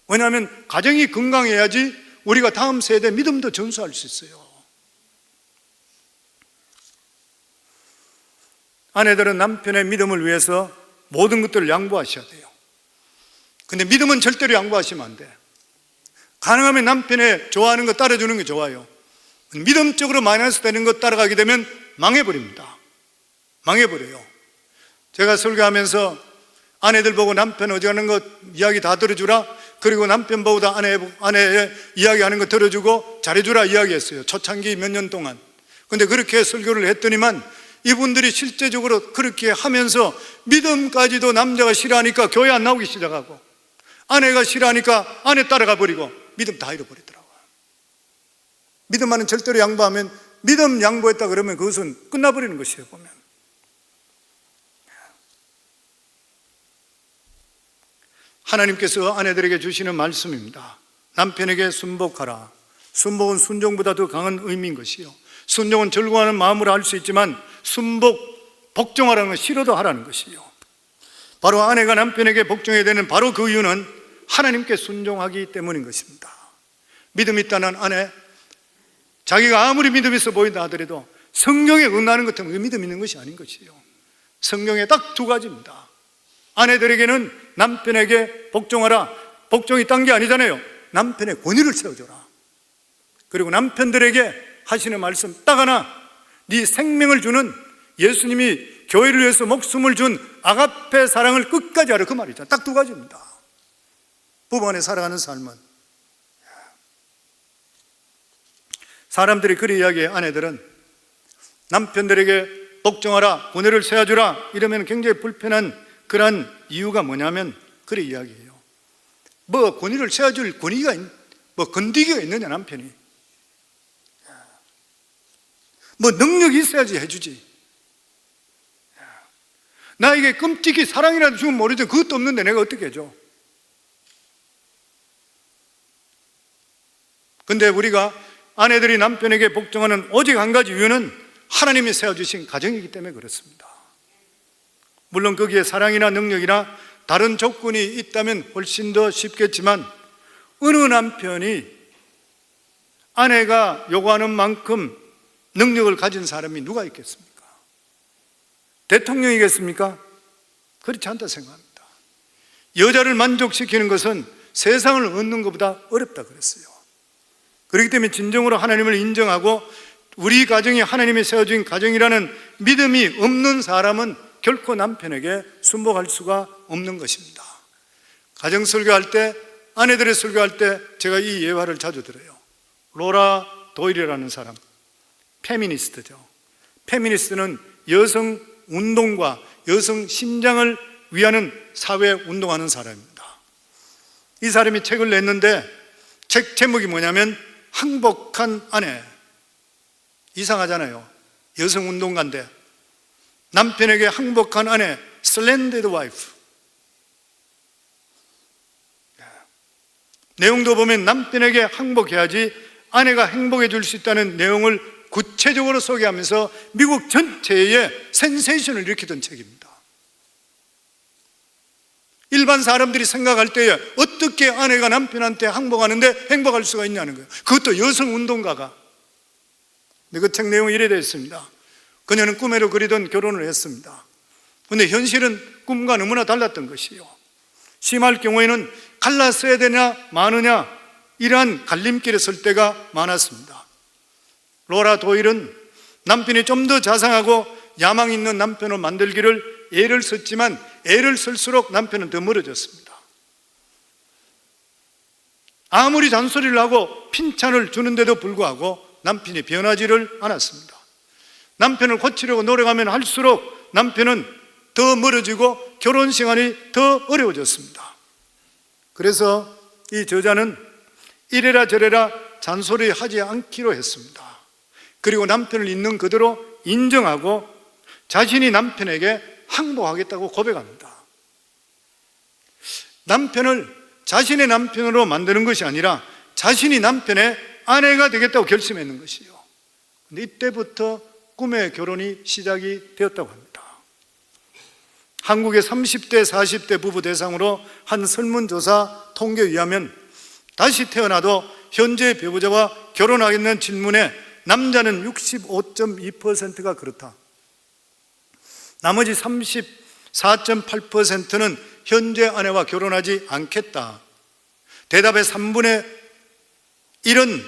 왜냐하면 가정이 건강해야지 우리가 다음 세대 믿음도 전수할 수 있어요. 아내들은 남편의 믿음을 위해서 모든 것들을 양보하셔야 돼요. 근데 믿음은 절대로 양보하시면 안 돼. 가능하면 남편의 좋아하는 거 따라주는 게 좋아요. 믿음적으로 마이너스 되는 것 따라가게 되면 망해버립니다. 망해버려요. 제가 설교하면서 아내들 보고 남편 어지간한 것 이야기 다 들어주라, 그리고 남편 보고 아내의 이야기하는 거 들어주고 잘해주라 이야기했어요. 초창기 몇 년 동안. 근데 그렇게 설교를 했더니만 이분들이 실제적으로 그렇게 하면서 믿음까지도 남자가 싫어하니까 교회 안 나오기 시작하고, 아내가 싫어하니까 아내 따라가 버리고 믿음 다 잃어버리더라고요. 믿음만은 절대로 양보하면, 믿음 양보했다 그러면 그것은 끝나버리는 것이에요. 보면 하나님께서 아내들에게 주시는 말씀입니다. 남편에게 순복하라. 순복은 순종보다 더 강한 의미인 것이요, 순종은 절구하는 마음으로 할 수 있지만 복종하라는 건 싫어도 하라는 것이요. 바로 아내가 남편에게 복종해야 되는 바로 그 이유는 하나님께 순종하기 때문인 것입니다. 믿음 있다는 아내, 자기가 아무리 믿음이 있어 보인다 하더라도 성경에 응하는 것 때문에 믿음 있는 것이 아닌 것이에요. 성경에 딱 두 가지입니다. 아내들에게는 남편에게 복종하라. 복종이 딴 게 아니잖아요. 남편의 권위를 세워줘라. 그리고 남편들에게 하시는 말씀 딱 하나, 네 생명을 주는, 예수님이 교회를 위해서 목숨을 준 아가페 사랑을 끝까지 하라, 그 말이죠. 딱 두 가지입니다. 부부 안에 살아가는 삶은. 사람들이 그리 이야기해. 아내들은 남편들에게 복종하라, 권위를 세워주라 이러면 굉장히 불편한 그러한 이유가 뭐냐면 그래 이야기해요. 뭐 권위를 세워줄 권위가 뭐 건디기가 있느냐 남편이. 뭐 능력이 있어야지 해주지. 나에게 끔찍히 사랑이라도 주면 모르죠. 그것도 없는데 내가 어떻게 해줘? 근데 우리가 아내들이 남편에게 복종하는 오직 한 가지 이유는 하나님이 세워주신 가정이기 때문에 그렇습니다. 물론 거기에 사랑이나 능력이나 다른 조건이 있다면 훨씬 더 쉽겠지만 어느 남편이 아내가 요구하는 만큼 능력을 가진 사람이 누가 있겠습니까? 대통령이겠습니까? 그렇지 않다 생각합니다. 여자를 만족시키는 것은 세상을 얻는 것보다 어렵다 그랬어요. 그렇기 때문에 진정으로 하나님을 인정하고 우리 가정이 하나님이 세워준 가정이라는 믿음이 없는 사람은 결코 남편에게 순복할 수가 없는 것입니다. 가정 설교할 때, 아내들의 설교할 때 제가 이 예화를 자주 들어요. 로라 도일이라는 사람, 페미니스트죠. 페미니스트는 여성 운동과 여성 신장을 위하는 사회 운동하는 사람입니다. 이 사람이 책을 냈는데 책 제목이 뭐냐면 항복한 아내. 이상하잖아요. 여성 운동가인데 남편에게 항복한 아내, Splendid Wife. 내용도 보면 남편에게 항복해야지 아내가 행복해 줄 수 있다는 내용을 구체적으로 소개하면서 미국 전체에 센세이션을 일으키던 책입니다. 일반 사람들이 생각할 때에 어떻게 아내가 남편한테 항복하는데 행복할 수가 있냐는 거예요. 그것도 여성 운동가가. 그 책 내용이 이래 되어 있습니다. 그녀는 꿈에도 그리던 결혼을 했습니다. 그런데 현실은 꿈과 너무나 달랐던 것이요. 심할 경우에는 갈라서야 되냐 마느냐 이러한 갈림길에 설 때가 많았습니다. 로라 도일은 남편이 좀 더 자상하고 야망 있는 남편을 만들기를 애를 썼지만 애를 쓸수록 남편은 더 멀어졌습니다. 아무리 잔소리를 하고 핀찬을 주는데도 불구하고 남편이 변하지를 않았습니다. 남편을 고치려고 노력하면 할수록 남편은 더 멀어지고 결혼 시간이 더 어려워졌습니다. 그래서 이 저자는 이래라 저래라 잔소리 하지 않기로 했습니다. 그리고 남편을 있는 그대로 인정하고 자신이 남편에게 항복하겠다고 고백합니다. 남편을 자신의 남편으로 만드는 것이 아니라 자신이 남편의 아내가 되겠다고 결심했는 것이요. 근데 이때부터 꿈의 결혼이 시작이 되었다고 합니다. 한국의 30대, 40대 부부 대상으로 한 설문조사 통계에 의하면 다시 태어나도 현재 배우자와 결혼하겠다는 질문에 남자는 65.2%가 그렇다. 나머지 34.8%는 현재 아내와 결혼하지 않겠다. 대답의 3분의 1은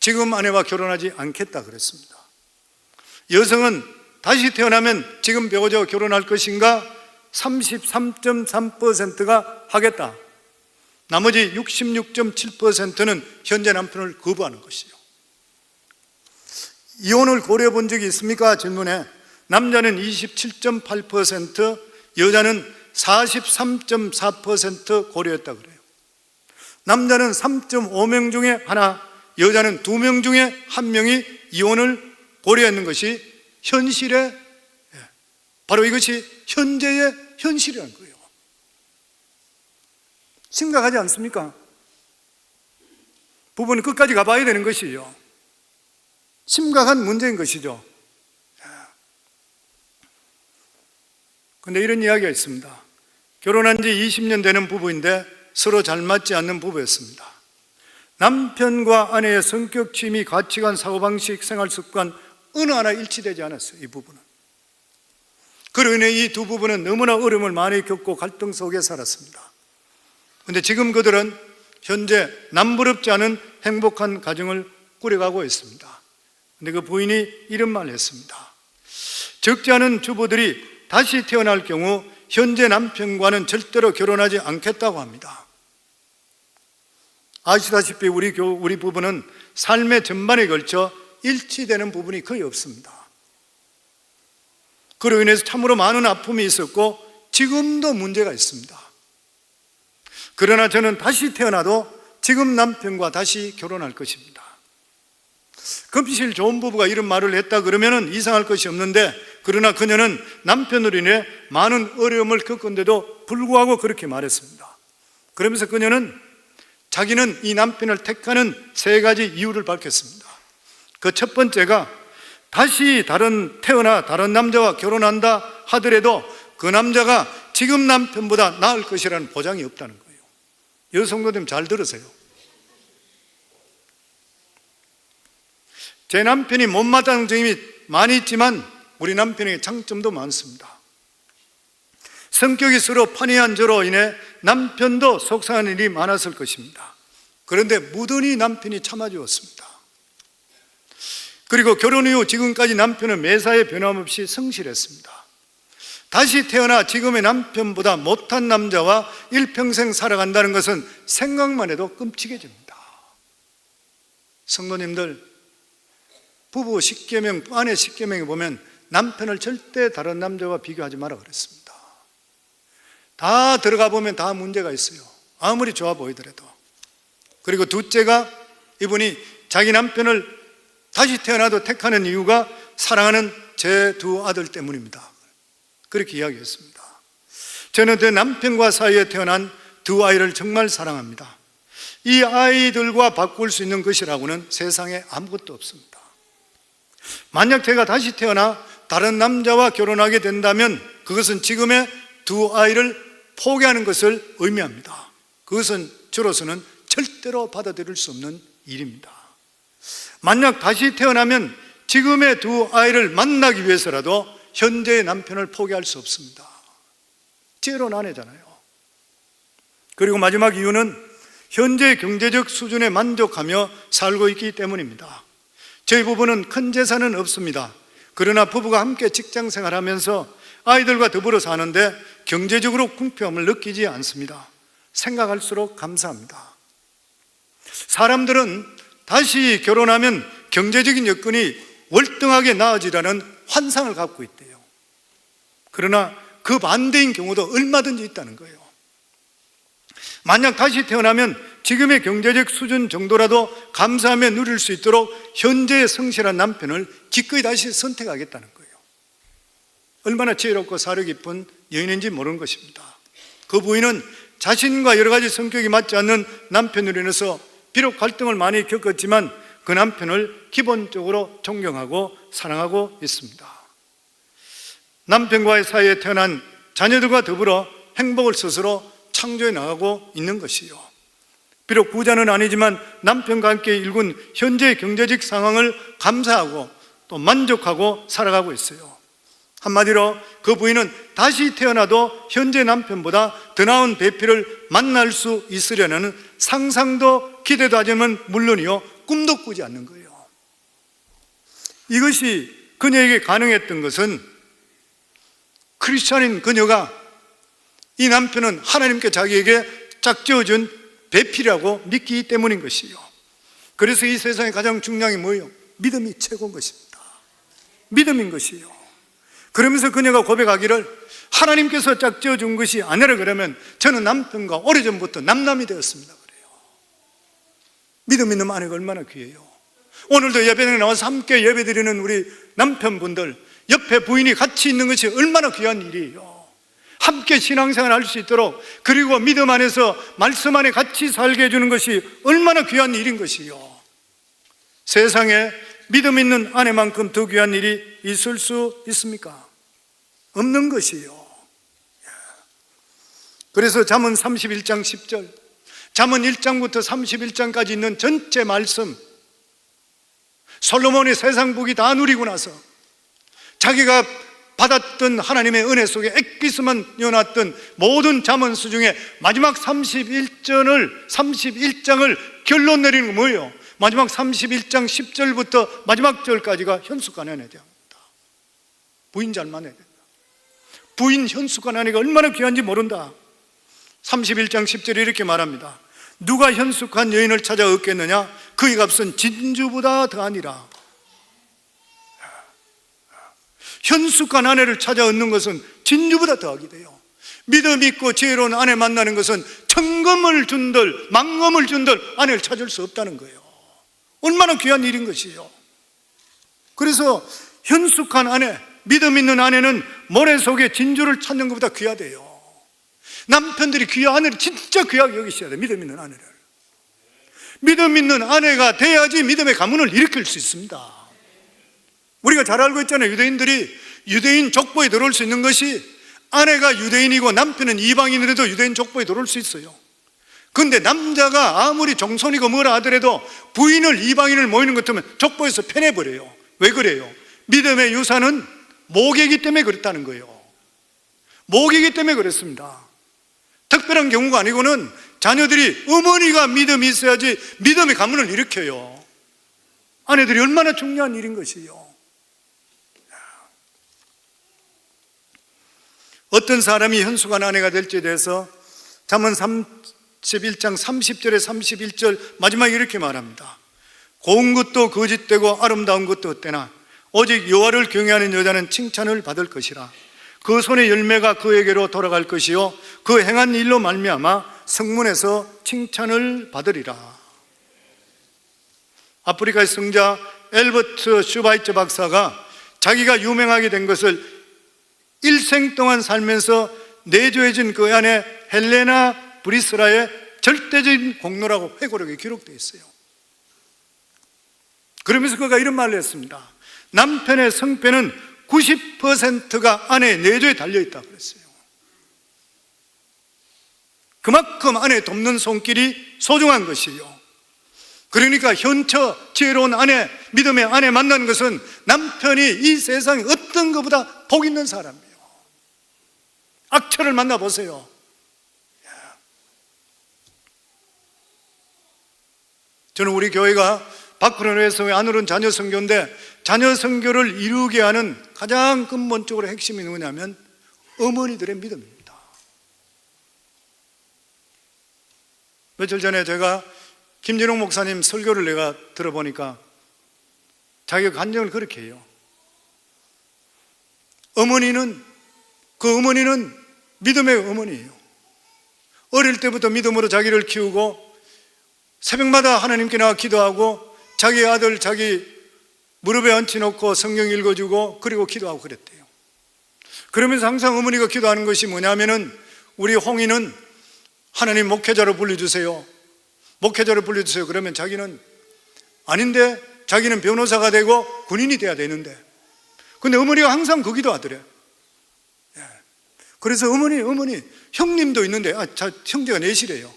지금 아내와 결혼하지 않겠다 그랬습니다. 여성은 다시 태어나면 지금 배우자와 결혼할 것인가? 33.3%가 하겠다. 나머지 66.7%는 현재 남편을 거부하는 것이요. 이혼을 고려해 본 적이 있습니까? 질문에 남자는 27.8%, 여자는 43.4% 고려했다 그래요. 남자는 3.5명 중에 하나, 여자는 2명 중에 1명이 이혼을 고려했는 것이 현실의, 바로 이것이 현재의 현실이라는 거예요. 심각하지 않습니까? 부부는 끝까지 가봐야 되는 것이에요. 심각한 문제인 것이죠. 그런데 이런 이야기가 있습니다. 결혼한 지 20년 되는 부부인데 서로 잘 맞지 않는 부부였습니다. 남편과 아내의 성격, 취미, 가치관, 사고방식, 생활습관 어느 하나 일치되지 않았어요. 이 부부는. 그로 인해 이 두 부부는 너무나 어려움을 많이 겪고 갈등 속에 살았습니다. 그런데 지금 그들은 현재 남부럽지 않은 행복한 가정을 꾸려가고 있습니다. 그런데 그 부인이 이런 말을 했습니다. 적지 않은 주부들이 다시 태어날 경우 현재 남편과는 절대로 결혼하지 않겠다고 합니다. 아시다시피 우리 부부는 삶의 전반에 걸쳐 일치되는 부분이 거의 없습니다. 그로 인해서 참으로 많은 아픔이 있었고 지금도 문제가 있습니다. 그러나 저는 다시 태어나도 지금 남편과 다시 결혼할 것입니다. 금실 좋은 부부가 이런 말을 했다 그러면 이상할 것이 없는데, 그러나 그녀는 남편으로 인해 많은 어려움을 겪은데도 불구하고 그렇게 말했습니다. 그러면서 그녀는 자기는 이 남편을 택하는 3가지 이유를 밝혔습니다. 그 첫 번째가 다시 태어나 다른 남자와 결혼한다 하더라도 그 남자가 지금 남편보다 나을 것이라는 보장이 없다는 거예요. 여성도님 잘 들으세요. 제 남편이 못마땅한 점이 많이 있지만 우리 남편에게 장점도 많습니다. 성격이 서로 판이한 저로 인해 남편도 속상한 일이 많았을 것입니다. 그런데 무던히 남편이 참아주었습니다. 그리고 결혼 이후 지금까지 남편은 매사에 변함없이 성실했습니다. 다시 태어나 지금의 남편보다 못한 남자와 일평생 살아간다는 것은 생각만 해도 끔찍해집니다. 성도님들, 부부 10계명, 아내 10계명에 보면 남편을 절대 다른 남자와 비교하지 마라 그랬습니다. 다 들어가 보면 다 문제가 있어요. 아무리 좋아 보이더라도. 그리고 둘째가 이분이 자기 남편을 다시 태어나도 택하는 이유가 사랑하는 제 2 아들 때문입니다. 그렇게 이야기했습니다. 저는 제 남편과 사이에 태어난 2 아이를 정말 사랑합니다. 이 아이들과 바꿀 수 있는 것이라고는 세상에 아무것도 없습니다. 만약 제가 다시 태어나 다른 남자와 결혼하게 된다면 그것은 지금의 2 아이를 포기하는 것을 의미합니다. 그것은 저로서는 절대로 받아들일 수 없는 일입니다. 만약 다시 태어나면 지금의 2 아이를 만나기 위해서라도 현재의 남편을 포기할 수 없습니다. 제로는 아내잖아요. 그리고 마지막 이유는 현재 경제적 수준에 만족하며 살고 있기 때문입니다. 저희 부부는 큰 재산은 없습니다. 그러나 부부가 함께 직장 생활하면서 아이들과 더불어 사는데 경제적으로 궁핍함을 느끼지 않습니다. 생각할수록 감사합니다. 사람들은 다시 결혼하면 경제적인 여건이 월등하게 나아지라는 환상을 갖고 있대요. 그러나 그 반대인 경우도 얼마든지 있다는 거예요. 만약 다시 태어나면 지금의 경제적 수준 정도라도 감사하며 누릴 수 있도록 현재의 성실한 남편을 기꺼이 다시 선택하겠다는 거예요. 얼마나 지혜롭고 사려 깊은 여인인지 모르는 것입니다. 그 부인은 자신과 여러 가지 성격이 맞지 않는 남편으로 인해서 비록 갈등을 많이 겪었지만 그 남편을 기본적으로 존경하고 사랑하고 있습니다. 남편과의 사이에 태어난 자녀들과 더불어 행복을 스스로 창조해 나가고 있는 것이요. 비록 부자는 아니지만 남편과 함께 일군 현재의 경제적 상황을 감사하고 또 만족하고 살아가고 있어요. 한마디로 그 부인은 다시 태어나도 현재 남편보다 더 나은 배필을 만날 수 있으려는 상상도 기대도 하지만 물론이요, 꿈도 꾸지 않는 거예요. 이것이 그녀에게 가능했던 것은 크리스찬인 그녀가 이 남편은 하나님께 자기에게 짝지어준 배필이라고 믿기 때문인 것이요. 그래서 이 세상에 가장 중요한 게 뭐예요? 믿음이 최고인 것입니다. 믿음인 것이요. 그러면서 그녀가 고백하기를 하나님께서 짝지어준 것이 아니라 그러면 저는 남편과 오래전부터 남남이 되었습니다 그래요. 믿음 있는 아내가 얼마나 귀해요. 오늘도 예배당에 나와서 함께 예배드리는 우리 남편분들 옆에 부인이 같이 있는 것이 얼마나 귀한 일이에요. 함께 신앙생활 할 수 있도록, 그리고 믿음 안에서 말씀 안에 같이 살게 해주는 것이 얼마나 귀한 일인 것이요. 세상에 믿음 있는 아내만큼 더 귀한 일이 있을 수 있습니까? 없는 것이요. 그래서 잠언 31장 10절, 잠언 1장부터 31장까지 있는 전체 말씀, 솔로몬이 세상 복이 다 누리고 나서 자기가 받았던 하나님의 은혜 속에 액기스만 이어놨던 모든 잠언수 중에 마지막 31장을 결론 내리는 건 뭐예요? 마지막 31장 10절부터 마지막 절까지가 현숙한 아내에 대합니다. 부인 잘 만나야 된다. 부인 현숙한 아내가 얼마나 귀한지 모른다. 31장 10절에 이렇게 말합니다. 누가 현숙한 여인을 찾아 얻겠느냐? 그의 값은 진주보다 더하니라. 현숙한 아내를 찾아 얻는 것은 진주보다 더하게 돼요. 믿음 있고 지혜로운 아내 만나는 것은 천금을 준들 만금을 준들 아내를 찾을 수 없다는 거예요. 얼마나 귀한 일인 것이죠. 그래서 현숙한 아내, 믿음 있는 아내는 모래 속에 진주를 찾는 것보다 귀하대요. 남편들이 귀한 아내를 진짜 귀하게 여기셔야 돼요. 믿음 있는 아내를. 믿음 있는 아내가 돼야지 믿음의 가문을 일으킬 수 있습니다. 우리가 잘 알고 있잖아요. 유대인들이 유대인 족보에 들어올 수 있는 것이 아내가 유대인이고 남편은 이방인이라도 유대인 족보에 들어올 수 있어요. 그런데 남자가 아무리 정손이고 뭐라 하더라도 부인을 이방인을 모이는 것 같으면 족보에서 패내버려요. 왜 그래요? 믿음의 유산은 목이기 때문에 그렇다는 거예요. 목이기 때문에 그렇습니다. 특별한 경우가 아니고는 자녀들이 어머니가 믿음이 있어야지 믿음의 가문을 일으켜요. 아내들이 얼마나 중요한 일인 것이요. 어떤 사람이 현숙한 아내가 될지에 대해서 잠언 31장 30절에 31절 마지막에 이렇게 말합니다. 고운 것도 거짓되고 아름다운 것도 헛되나 오직 여호와를 경외하는 여자는 칭찬을 받을 것이라. 그 손의 열매가 그에게로 돌아갈 것이요 그 행한 일로 말미암아 성문에서 칭찬을 받으리라. 아프리카의 성자 엘버트 슈바이처 박사가 자기가 유명하게 된 것을 일생 동안 살면서 내조해진 그 안에 헬레나 브리스라의 절대적인 공로라고 회고록에 기록되어 있어요. 그러면서 그가 이런 말을 했습니다. 남편의 성패는 90%가 아내의 내조에 달려있다고 그랬어요. 그만큼 아내 돕는 손길이 소중한 것이요. 그러니까 현처 지혜로운 아내, 믿음의 아내 만나는 것은 남편이 이 세상에 어떤 것보다 복 있는 사람이에요. 악처를 만나보세요. 저는 우리 교회가 밖으로는 외성회 안으로는 자녀 선교인데 자녀 선교를 이루게 하는 가장 근본적으로 핵심이 뭐냐면 어머니들의 믿음입니다. 며칠 전에 제가 김진홍 목사님 설교를 내가 들어보니까 자기가 간증을 그렇게 해요. 그 어머니는 믿음의 어머니예요. 어릴 때부터 믿음으로 자기를 키우고 새벽마다 하나님께 나와 기도하고 자기 아들 자기 무릎에 얹혀놓고 성경 읽어주고 그리고 기도하고 그랬대요. 그러면서 항상 어머니가 기도하는 것이 뭐냐면은 우리 홍이는 하나님 목회자로 불러주세요. 목회자로 불러주세요. 그러면 자기는 아닌데 자기는 변호사가 되고 군인이 돼야 되는데 근데 어머니가 항상 그 기도하더래. 그래서 어머니 형님도 있는데 형제가 넷이래요.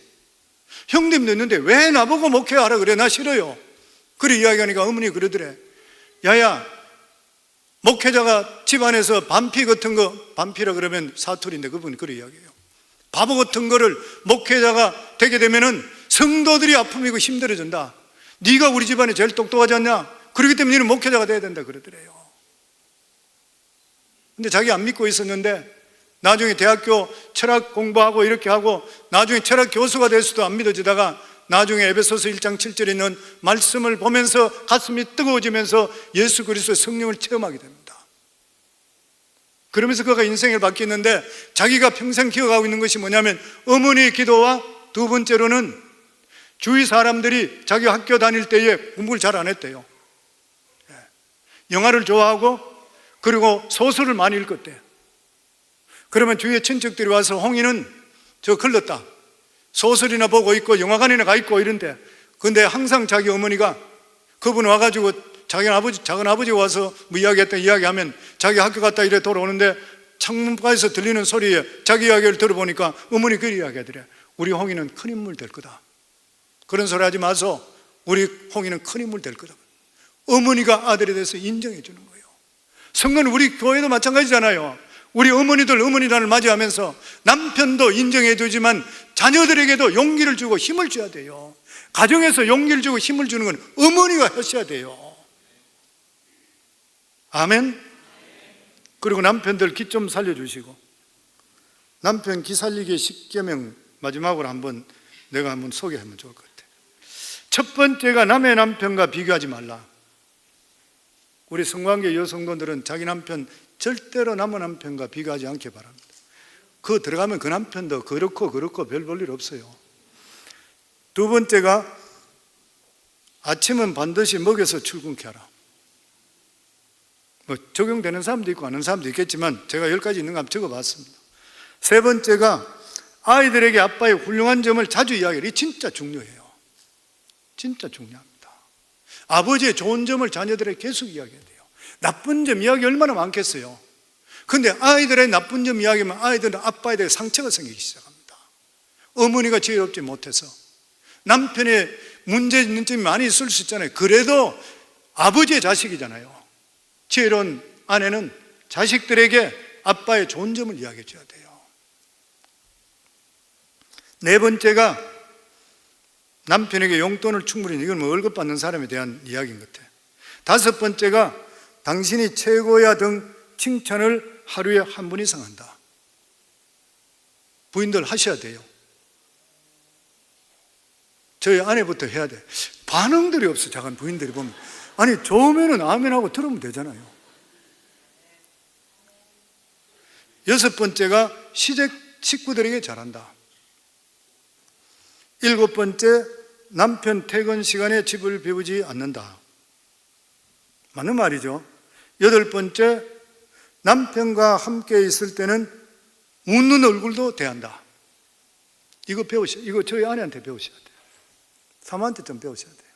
형님도 있는데 왜 나보고 목회하라 그래? 나 싫어요. 그래 이야기하니까 어머니 그러더래. 야야 목회자가 집안에서 반피 같은 거, 반피라 그러면 사투리인데 그분이 그래 이야기해요. 바보 같은 거를 목회자가 되게 되면은 성도들이 아픔이고 힘들어진다. 네가 우리 집안에 제일 똑똑하지 않냐? 그렇기 때문에 너는 목회자가 돼야 된다 그러더래요. 근데 자기 안 믿고 있었는데 나중에 대학교 철학 공부하고 이렇게 하고 나중에 철학 교수가 될 수도 안 믿어지다가 나중에 에베소서 1장 7절에 있는 말씀을 보면서 가슴이 뜨거워지면서 예수 그리스도의 성령을 체험하게 됩니다. 그러면서 그가 인생을 바뀌었는데 자기가 평생 기억하고 있는 것이 뭐냐면 어머니의 기도와 두 번째로는 주위 사람들이 자기 학교 다닐 때에 공부를 잘 안 했대요. 영화를 좋아하고 그리고 소설을 많이 읽었대요. 그러면 주위에 친척들이 와서 홍이는 저 글렀다. 소설이나 보고 있고 영화관이나 가 있고 이런데 근데 항상 자기 어머니가 그분 와가지고 작은 아버지가 와서 뭐 이야기했다 이야기하면 자기 학교 갔다 이래 돌아오는데 창문가에서 들리는 소리에 자기 이야기를 들어보니까 어머니 그 이야기하더래. 우리 홍이는 큰 인물 될 거다. 그런 소리 하지 마소. 우리 홍이는 큰 인물 될 거다. 어머니가 아들에 대해서 인정해 주는 거예요. 성도는 우리 교회도 마찬가지잖아요. 우리 어머니들 어머니단을 맞이하면서 남편도 인정해 주지만 자녀들에게도 용기를 주고 힘을 줘야 돼요. 가정에서 용기를 주고 힘을 주는 건 어머니가 하셔야 돼요. 아멘. 그리고 남편들 기 좀 살려주시고 남편 기 살리기 10계명 마지막으로 내가 한번 소개하면 좋을 것 같아요. 첫 번째가 남의 남편과 비교하지 말라. 우리 성관계 여성분들은 자기 남편 절대로 남의 남편과 비교하지 않기 바랍니다. 그거 들어가면 그 남편도 그렇고 별 볼 일 없어요. 두 번째가 아침은 반드시 먹여서 출근케 하라. 뭐 적용되는 사람도 있고 아는 사람도 있겠지만 제가 10가지 있는 거 한번 적어봤습니다. 세 번째가 아이들에게 아빠의 훌륭한 점을 자주 이야기해요. 이 진짜 중요해요. 진짜 중요합니다. 아버지의 좋은 점을 자녀들에게 계속 이야기해야 돼요. 나쁜 점 이야기 얼마나 많겠어요. 근데 아이들의 나쁜 점 이야기하면 아이들은 아빠에 대해 상처가 생기기 시작합니다. 어머니가 지혜롭지 못해서, 남편의 문제 있는 점이 많이 있을 수 있잖아요. 그래도 아버지의 자식이잖아요. 지혜로운 아내는 자식들에게 아빠의 좋은 점을 이야기해 줘야 돼요. 네 번째가 남편에게 용돈을 충분히, 이건 뭐 월급 받는 사람에 대한 이야기인 것 같아요. 다섯 번째가 당신이 최고야 등 칭찬을 하루에 한 번 이상 한다. 부인들 하셔야 돼요. 저희 아내부터 해야 돼. 반응들이 없어. 작은 부인들이 보면, 아니 좋으면은 아멘하고 들으면 되잖아요. 여섯 번째가 시댁 식구들에게 잘한다. 일곱 번째, 남편 퇴근 시간에 집을 비우지 않는다. 맞는 말이죠. 여덟 번째, 남편과 함께 있을 때는 웃는 얼굴도 대한다. 이거 이거 저희 아내한테 배우셔야 돼요. 사모한테 좀 배우셔야 돼요.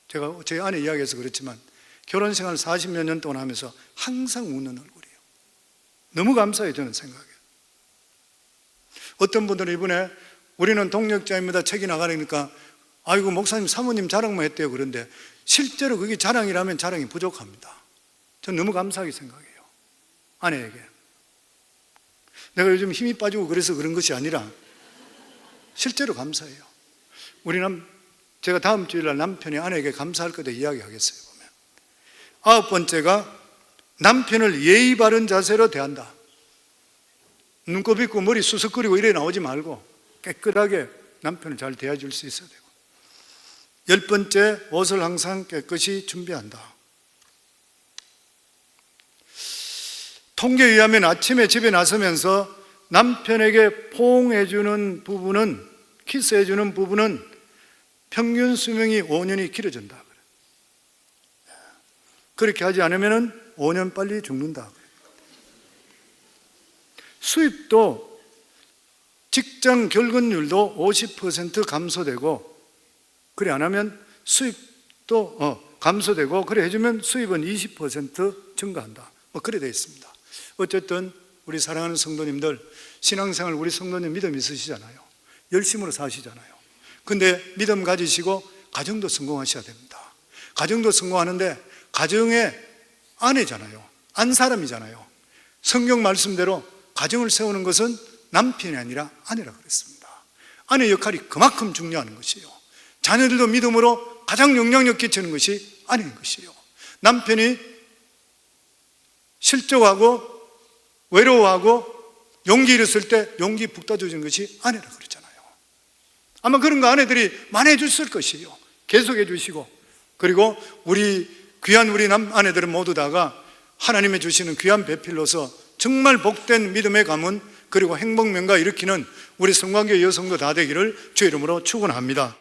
제가 저희 아내 이야기해서 그렇지만 결혼 생활 40몇 년 동안 하면서 항상 웃는 얼굴이에요. 너무 감사해요, 저는 생각에. 어떤 분들은 이번에 우리는 동력자입니다 책이 나가니까 아이고 목사님 사모님 자랑만 했대요. 그런데 실제로 그게 자랑이라면 자랑이 부족합니다. 전 너무 감사하게 생각해요. 아내에게. 내가 요즘 힘이 빠지고 그래서 그런 것이 아니라 실제로 감사해요. 제가 다음 주일날 남편이 아내에게 감사할 거다 이야기하겠어요. 보면. 아홉 번째가 남편을 예의 바른 자세로 대한다. 눈곱 있고 머리 수석거리고 이래 나오지 말고 깨끗하게 남편을 잘 대해줄 수 있어야 되고. 열 번째, 옷을 항상 깨끗이 준비한다. 통계에 의하면 아침에 집에 나서면서 남편에게 포옹해주는 부분은, 키스해주는 부분은 평균 수명이 5년이 길어진다. 그렇게 하지 않으면 5년 빨리 죽는다. 수입도 직장 결근율도 50% 감소되고, 그래 안 하면 수입도 감소되고, 그래 해주면 수입은 20% 증가한다. 뭐 그래 되어 있습니다. 어쨌든 우리 사랑하는 성도님들, 신앙생활 우리 성도님 믿음 있으시잖아요. 열심으로 사시잖아요. 근데 믿음 가지시고 가정도 성공하셔야 됩니다. 가정도 성공하는데 가정의 아내잖아요. 안 사람이잖아요. 성경 말씀대로 가정을 세우는 것은 남편이 아니라 아내라 그랬습니다. 아내 역할이 그만큼 중요한 것이에요. 자녀들도 믿음으로 가장 영향력 끼치는 것이 아내인 것이에요. 남편이 실족하고 외로워하고 용기 잃었을 때 용기 북돋아주는 것이 아내라 그랬잖아요. 아마 그런 거 아내들이 많이 해줬을 것이에요. 계속해 주시고, 그리고 우리 귀한 우리 아내들은 모두 다가 하나님의 주시는 귀한 배필로서 정말 복된 믿음의 가문, 그리고 행복명가 일으키는 우리 성관계 여성도 다 되기를 주의 이름으로 축원합니다.